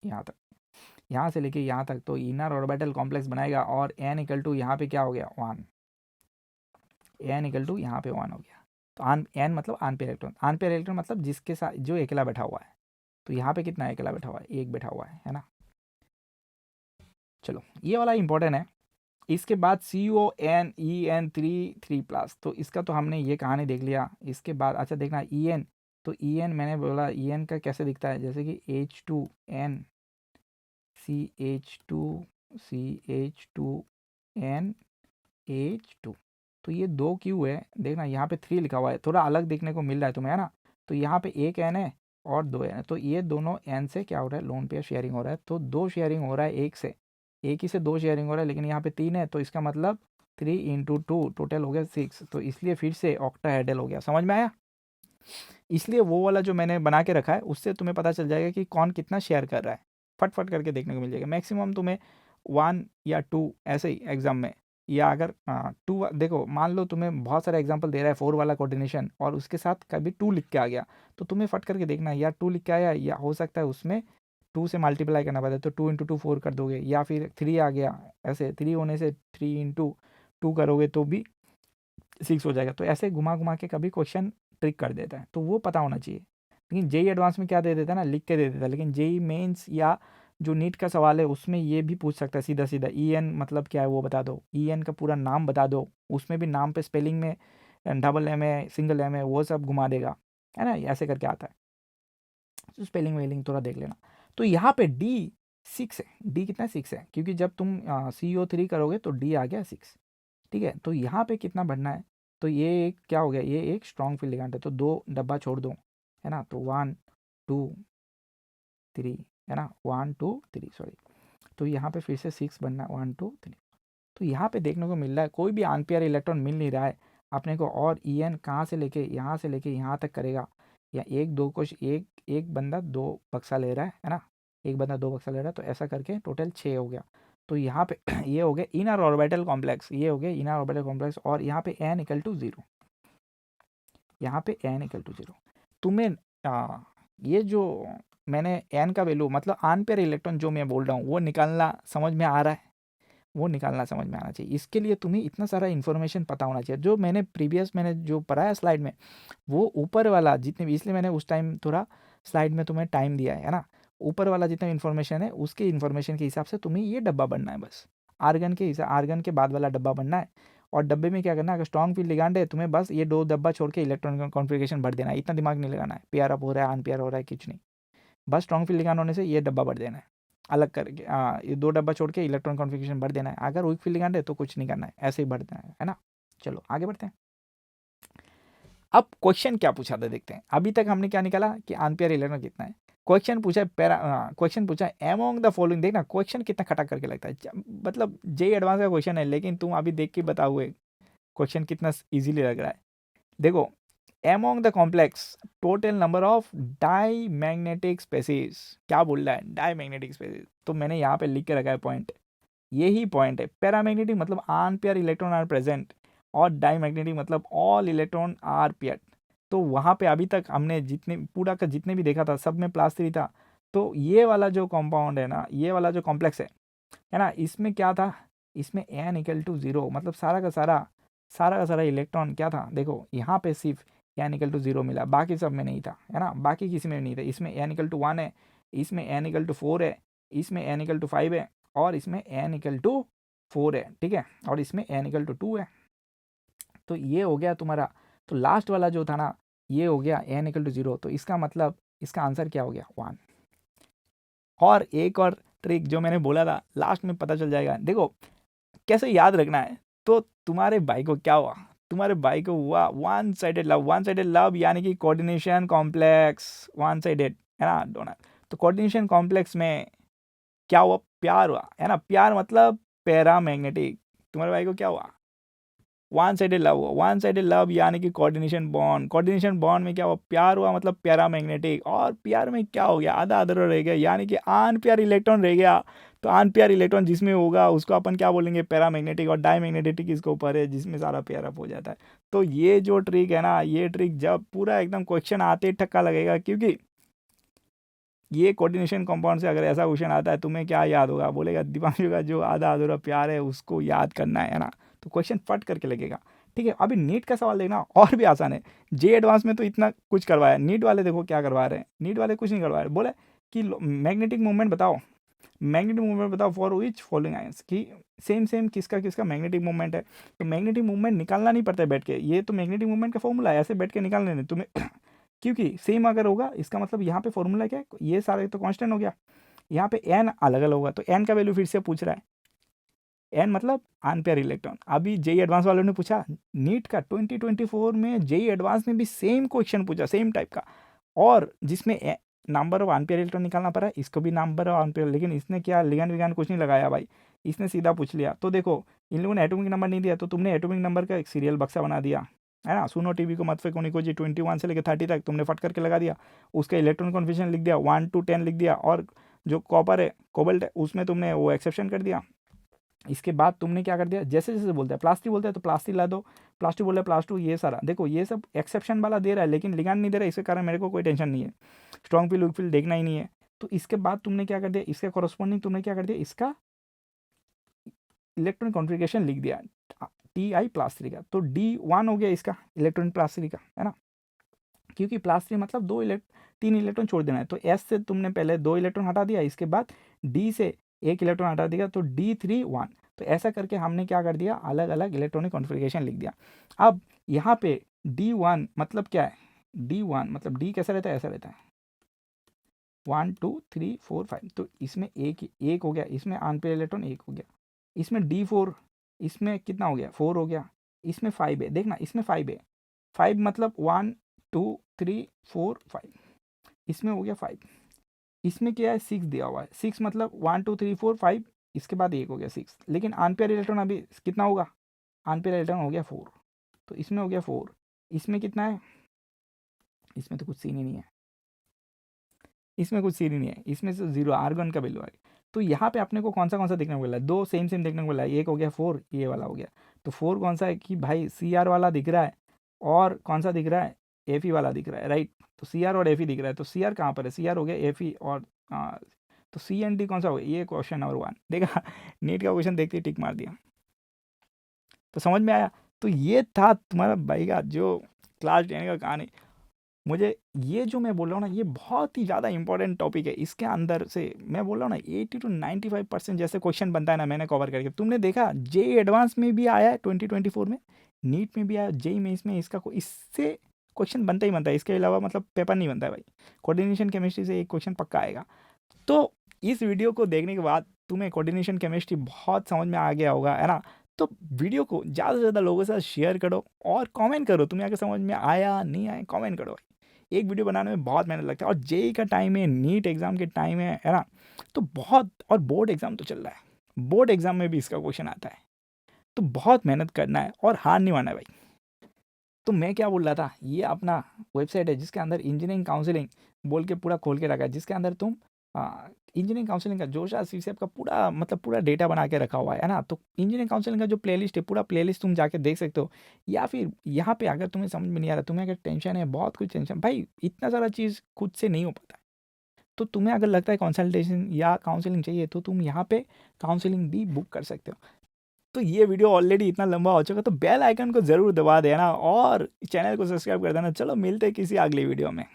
A: यहाँ तक, यहाँ से लेके यहाँ तक, तो इनर ऑर्बिटल कॉम्प्लेक्स बनाएगा। और n इक्वल टू यहाँ पे क्या हो गया, 1, n इक्वल टू यहाँ पे 1 हो गया। तो n मतलब आन पेयर इलेक्ट्रॉन मतलब जिसके साथ जो अकेला बैठा हुआ है। तो यहाँ पे कितना अकेला बैठा हुआ है, 1 बैठा हुआ है ना। चलो ये वाला इंपॉर्टेंट है। इसके बाद CONEN3 तो इसका तो हमने ये कहानी देख लिया। इसके बाद अच्छा देखना EN, तो EN मैंने बोला EN का कैसे दिखता है, जैसे कि H2N CH2NH2, तो ये 2 Q है। देखना यहाँ पे 3 लिखा हुआ है, थोड़ा अलग देखने को मिल रहा है तुम्हें, है ना। तो यहाँ पे एक N है और 2 N है, तो ये दोनों N से क्या हो रहा है, लोन पेयर शेयरिंग हो रहा है। तो 2 शेयरिंग हो रहा है एक से, एक ही से 2 शेयरिंग हो रहा है, लेकिन यहाँ पे 3 है, तो इसका मतलब 3 × 2 टोटल हो गया 6। तो इसलिए फिर से ऑक्टाहेड्रल हो गया, समझ में आया। इसलिए वो वाला जो मैंने बना के रखा है उससे तुम्हें पता चल जाएगा कि कौन कितना शेयर कर रहा है, फट करके देखने को मिल जाएगा। मैक्सिमम तुम्हें 1 या 2 ऐसे ही एग्जाम में, या अगर 2 देखो, मान लो तुम्हें बहुत सारा एग्जांपल दे रहा है 4 वाला कोऑर्डिनेशन और उसके साथ कभी 2 लिख के आ गया, तो तुम्हें फट करके देखना है, या 2 लिख के आया, या हो सकता है उसमें 2 से मल्टीप्लाई करना पड़ता है, तो 2 × 2 4 कर दोगे, या फिर 3 आ गया, ऐसे 3 होने से 3 × 2 करोगे तो भी 6 हो जाएगा। तो ऐसे घुमा के कभी क्वेश्चन ट्रिक कर देता है, तो वो पता होना चाहिए। लेकिन जेई एडवांस में क्या दे देता है ना, लिख के दे देता है। लेकिन जेई मेंस या जो नीट का सवाल है उसमें ये भी पूछ सकता है सीधा सीधा, EN मतलब क्या है वो बता दो, EN का पूरा नाम बता दो, उसमें भी नाम पे स्पेलिंग में डबल M है, सिंगल M है, वो सब घुमा देगा, है ना, ऐसे करके आता है। तो स्पेलिंग वेलिंग थोड़ा देख लेना। तो यहाँ पे D 6 है, D कितना 6 है, क्योंकि जब तुम CO3 करोगे तो D आ गया 6, ठीक है। तो यहाँ पे कितना बढ़ना है, तो ये एक क्या हो गया, ये एक स्ट्रॉन्ग फील्ड लिगेंड है, तो 2 डब्बा छोड़ दो, है ना। तो 1 2 3, है ना, 1 2 3 सॉरी। तो यहाँ पे फिर से 6 बनना, 1 2 3। तो यहाँ पे देखने को मिल रहा है कोई भी अनपेयर इलेक्ट्रॉन मिल नहीं रहा है अपने को, और EN कहाँ से लेके यहाँ तक करेगा, या एक दो कुछ एक बंदा 2 बक्सा ले रहा है ना, एक बंदा 2 बक्सा ले रहा है, तो ऐसा करके टोटल 6 हो गया। तो यहाँ पे ये हो गया इनर ऑर्बिटल कॉम्प्लेक्स, ये हो गया इनर ऑर्बिटल कॉम्प्लेक्स। और यहाँ पे n = 0, यहाँ पे n = 0। तुम्हें ये जो मैंने n का वैल्यू मतलब अनपेयर इलेक्ट्रॉन जो मैं बोल रहा हूँ वो निकालना समझ में आ रहा है, वो निकालना समझ में आना चाहिए। इसके लिए तुम्हें इतना सारा इन्फॉर्मेशन पता होना चाहिए। जो मैंने मैंने जो पढ़ाया स्लाइड में, वो ऊपर वाला जितने भी, इसलिए मैंने उस टाइम थोड़ा स्लाइड में तुम्हें टाइम दिया है ना। ऊपर वाला जितना इन्फॉर्मेशन है उसके इन्फॉर्मेशन के हिसाब से तुम्हें ये डब्बा बनना है बस। आर्गन के बाद वाला डब्बा बनना है। और डब्बे में क्या करना है, अगर स्ट्रॉन्ग फील्ड लिगेंड है तुम्हें बस ये 2 डब्बा छोड़ के इलेक्ट्रॉन कॉन्फ़िगरेशन भर देना है, इतना दिमाग नहीं लगाना है पेयर अप हो रहा है अनपेयर हो रहा है कुछ नहीं, बस स्ट्रॉन्ग फील्ड लिगेंड होने से ये डब्बा भर देना है अलग करके। ये 2 डब्बा छोड़ के इलेक्ट्रॉन कॉन्फ़िगरेशन भर देना है। अगर वीक फील्ड लिगेंड है तो कुछ नहीं करना है, ऐसे ही भर देना है ना। चलो आगे बढ़ते हैं। अब क्वेश्चन क्या पूछा था देखते हैं। अभी तक हमने क्या निकाला कि अनपेयर इलेक्ट्रॉन कितना है। क्वेश्चन पूछा है क्वेश्चन पूछा है अमोंग द फॉलोइंग। देखना क्वेश्चन कितना खटक करके लगता है, मतलब जेई एडवांस का क्वेश्चन है, लेकिन तुम अभी देख के बताओगे क्वेश्चन कितना इजीली लग रहा है। देखो, among the complex total number of diamagnetic species, क्या बोल रहा है डाईमैग्नेटिक स्पेसीज, तो मैंने यहाँ पे लिख के रखा है पॉइंट, यही पॉइंट है। पैरामैग्नेटिक मतलब अनपेयर इलेक्ट्रॉन आर प्रेजेंट, और डाईमैग्नेटिक मतलब ऑल इलेक्ट्रॉन आर पेयर्ड। तो वहाँ पे अभी तक हमने जितने पूरा का जितने भी देखा था सब में +3 था। तो ये वाला जो कंपाउंड है ना, ये वाला जो कॉम्प्लेक्स है ना, इसमें क्या था, इसमें n = 0 मतलब सारा का सारा इलेक्ट्रॉन क्या था। देखो यहाँ पे सिर्फ n = 0 मिला, बाकी सब में नहीं था, है ना, बाकी किसी में नहीं था। इसमें n = 1 है, इसमें n = 4 है, इसमें n = 5 है, और इसमें n = 4 है, ठीक है, और इसमें n = 2 है। तो ये हो गया तुम्हारा। तो लास्ट वाला जो था ना, ये हो गया n = 0, तो इसका मतलब इसका आंसर क्या हो गया 1। और एक और ट्रिक जो मैंने बोला था लास्ट में पता चल जाएगा। देखो कैसे याद रखना है। तो तुम्हारे भाई को क्या हुआ, तुम्हारे भाई को हुआ वन साइडेड लव यानी कि कोऑर्डिनेशन कॉम्प्लेक्स वन साइडेड, है ना, डोनर। तो कोऑर्डिनेशन कॉम्प्लेक्स में क्या हुआ, प्यार हुआ, है ना। प्यार मतलब पैरामैग्नेटिक, तुम्हारे भाई को क्या हुआ, वन साइडेड लव हुआ। वन साइडेड लव यानी कि कोऑर्डिनेशन बॉन्ड, कोऑर्डिनेशन बॉन्ड में क्या हुआ, प्यार हुआ मतलब पैरामैग्नेटिक। और प्यार में क्या हो गया, आधा अधूरा रह गया, यानी कि अनपेयर इलेक्ट्रॉन रह गया। तो अनपेयर इलेक्ट्रॉन जिसमें होगा उसको अपन क्या बोलेंगे, पैरामैग्नेटिक। और डायमैग्नेटिक इसके ऊपर है जिसमें सारा पेयर अप हो जाता है। तो ये जो ट्रिक है ना, ये ट्रिक जब पूरा एकदम क्वेश्चन आते ही ठक्का लगेगा, क्योंकि ये कोऑर्डिनेशन कंपाउंड से अगर ऐसा क्वेश्चन आता है, तुम्हें क्या याद होगा, बोलेगा दिमाग का जो आधा अधूरा प्यार है उसको याद करना है ना। तो क्वेश्चन फट करके लगेगा। ठीक है, अभी नीट का सवाल देखना और भी आसान है। जे एडवांस में तो इतना कुछ करवाया, नीट वाले देखो क्या करवा रहे हैं। नीट वाले कुछ नहीं करवा रहे, बोले कि मैग्नेटिक मूवमेंट बताओ, मैग्नेटिक मूवमेंट बताओ फॉर विच फॉलोइंग आयंस, कि सेम सेम किसका किसका मैग्नेटिक मूवमेंट है। तो मैग्नेटिक मूवमेंट निकालना नहीं पड़ता है बैठ के, ये तो मैग्नेटिक मूवमेंट का फॉर्मूला है, ऐसे बैठ के निकालने नहीं तुम्हें क्योंकि सेम अगर होगा इसका मतलब यहाँ पे फॉर्मूला क्या है, ये सारे तो कांस्टेंट हो गया, यहाँ पे एन अलग अलग होगा। तो एन का वैल्यू फिर से पूछ रहा है, एन मतलब अनपेयर इलेक्ट्रॉन। अभी जेई एडवांस वालों ने पूछा नीट का 2024 में, जेई एडवांस में भी सेम क्वेश्चन पूछा सेम टाइप का, और जिसमें नंबर ऑफ अनपेयर इलेक्ट्रॉन निकालना पड़ा है, इसको भी नंबर ऑफ अनपेयर। लेकिन इसने क्या लिगैंड विगैंड कुछ नहीं लगाया भाई, इसने सीधा पूछ लिया। तो देखो इन लोगों ने एटॉमिक नंबर नहीं दिया, तो तुमने एटॉमिक नंबर का एक सीरियल बक्सा बना दिया, है ना। सुनो टीवी को मत फेंको निको जी, 21 से लेकर 30 तक तुमने फट करके लगा दिया। उसका इलेक्ट्रॉन कॉन्फिगरेशन लिख दिया, 1 to 10 लिख दिया, और जो कॉपर है कोबाल्ट है उसमें तुमने वो एक्सेप्शन कर दिया। इसके बाद तुमने क्या कर दिया, जैसे जैसे बोलता है प्लास्टिक बोलता है तो प्लास्टिक ला दो, प्लास्टिक बोल रहा है प्लास्टिक, ये सारा देखो ये सब एक्सेप्शन वाला दे रहा है, लेकिन लिगैंड नहीं दे रहा है, इसके कारण मेरे को कोई टेंशन नहीं है, स्ट्रॉन्ग फील वीक फील देखना ही नहीं है। तो इसके बाद तुमने क्या कर दिया, इसके कॉरस्पॉन्डिंग तुमने क्या कर दिया, इसका इलेक्ट्रॉनिक कॉन्फ़िगरेशन लिख दिया Ti प्लास 3 का। तो D1 हो गया इसका इलेक्ट्रॉन प्लास 3 का, है ना, क्योंकि प्लास 3 मतलब 3 इलेक्ट्रॉन छोड़ देना है। तो S से तुमने पहले 2 इलेक्ट्रॉन हटा दिया, इसके बाद D से 1 इलेक्ट्रॉन हटा दिया, तो D3 1। तो ऐसा करके हमने क्या कर दिया, अलग अलग इलेक्ट्रॉनिक कॉन्फ़िगरेशन लिख दिया। अब यहाँ पे D1 मतलब क्या है, D1 मतलब D कैसा रहता है, ऐसा रहता है 1 2 3 4 5। तो इसमें एक हो गया, इसमें अनपेयर इलेक्ट्रॉन 1 हो गया, इसमें D4, इसमें कितना हो गया 4 हो गया, इसमें 5 है, देखना इसमें 5 है, 5 मतलब 1 2 3 4 5, इसमें हो गया 5, इसमें क्या है 6 दिया हुआ है, 6 मतलब 1 2 3 4 5, इसके बाद 1 हो गया 6। लेकिन अनपेयर इलेक्ट्रॉन अभी कितना होगा, अनपेयर इलेक्ट्रॉन हो गया 4, तो इसमें हो गया 4, इसमें कितना है, इसमें तो कुछ सीन ही नहीं है, इसमें कुछ सीन ही नहीं है, इसमें से 0 आर्गन का वैल्यू है। तो यहाँ पे अपने को कौन सा देखने को मिला है, 2 सेम सेम देखने को मिला है, एक हो गया 4, ये वाला हो गया। तो 4 कौन सा है कि भाई CR वाला दिख रहा है, और कौन सा दिख रहा है, Fe वाला दिख रहा है, राइट। तो CR और Fe दिख रहा है, तो CR कहाँ पर है, CR हो गया Fe, और तो C एंड D कौन सा हो गया, ये क्वेश्चन नंबर 1। देखा नीट का क्वेश्चन देखते ही टिक मार दिया, तो समझ में आया। तो ये था तुम्हारा भाई का जो क्लास 10 का कहानी। मुझे ये जो मैं बोल रहा हूँ ना, ये बहुत ही ज़्यादा इंपॉर्टेंट टॉपिक है। इसके अंदर से मैं बोल रहा हूँ ना 80 to 95% जैसे क्वेश्चन बनता है ना, मैंने कवर करके, तुमने देखा जेई एडवांस में भी आया है 2024 में, नीट में भी आया, जेई में इसमें इसका इससे क्वेश्चन बनता ही बनता है, इसके अलावा मतलब पेपर नहीं बनता है भाई। कोऑर्डिनेशन केमिस्ट्री से एक क्वेश्चन पक्का आएगा। तो इस वीडियो को देखने के बाद तुम्हें कोऑर्डिनेशन केमिस्ट्री बहुत समझ में आ गया होगा, है ना। तो वीडियो को ज़्यादा से ज़्यादा लोगों के साथ शेयर करो, और कमेंट करो तुम्हें आगे समझ में आया नहीं आया, कमेंट करो। एक वीडियो बनाने में बहुत मेहनत लगता है, और जेई का टाइम है, नीट एग्ज़ाम के टाइम है ना। तो बहुत, और बोर्ड एग्ज़ाम तो चल रहा है, बोर्ड एग्ज़ाम में भी इसका क्वेश्चन आता है, तो बहुत मेहनत करना है और हार नहीं मानना है भाई। तो मैं क्या बोल रहा था, ये अपना वेबसाइट है जिसके अंदर इंजीनियरिंग काउंसलिंग बोल के पूरा खोल के रखा है, जिसके अंदर तुम इंजीनियरिंग काउंसलिंग का जोशा सीसेप का पूरा मतलब पूरा डेटा बना के रखा हुआ है ना। तो इंजीनियरिंग काउंसलिंग का जो प्लेलिस्ट है, पूरा प्लेलिस्ट तुम जाके देख सकते हो। या फिर यहाँ पे अगर तुम्हें समझ में नहीं आ रहा, तुम्हें अगर टेंशन है, बहुत कुछ टेंशन भाई, इतना सारा चीज़ खुद से नहीं हो पाता है। तो तुम्हें अगर लगता है कंसल्टेशन या काउंसलिंग चाहिए, तो तुम यहाँ पे काउंसलिंग भी बुक कर सकते हो। तो ये वीडियो ऑलरेडी इतना लंबा हो चुका, तो बेल आइकन को ज़रूर दबा देना और चैनल को सब्सक्राइब कर देना। चलो मिलते हैं किसी अगली वीडियो में।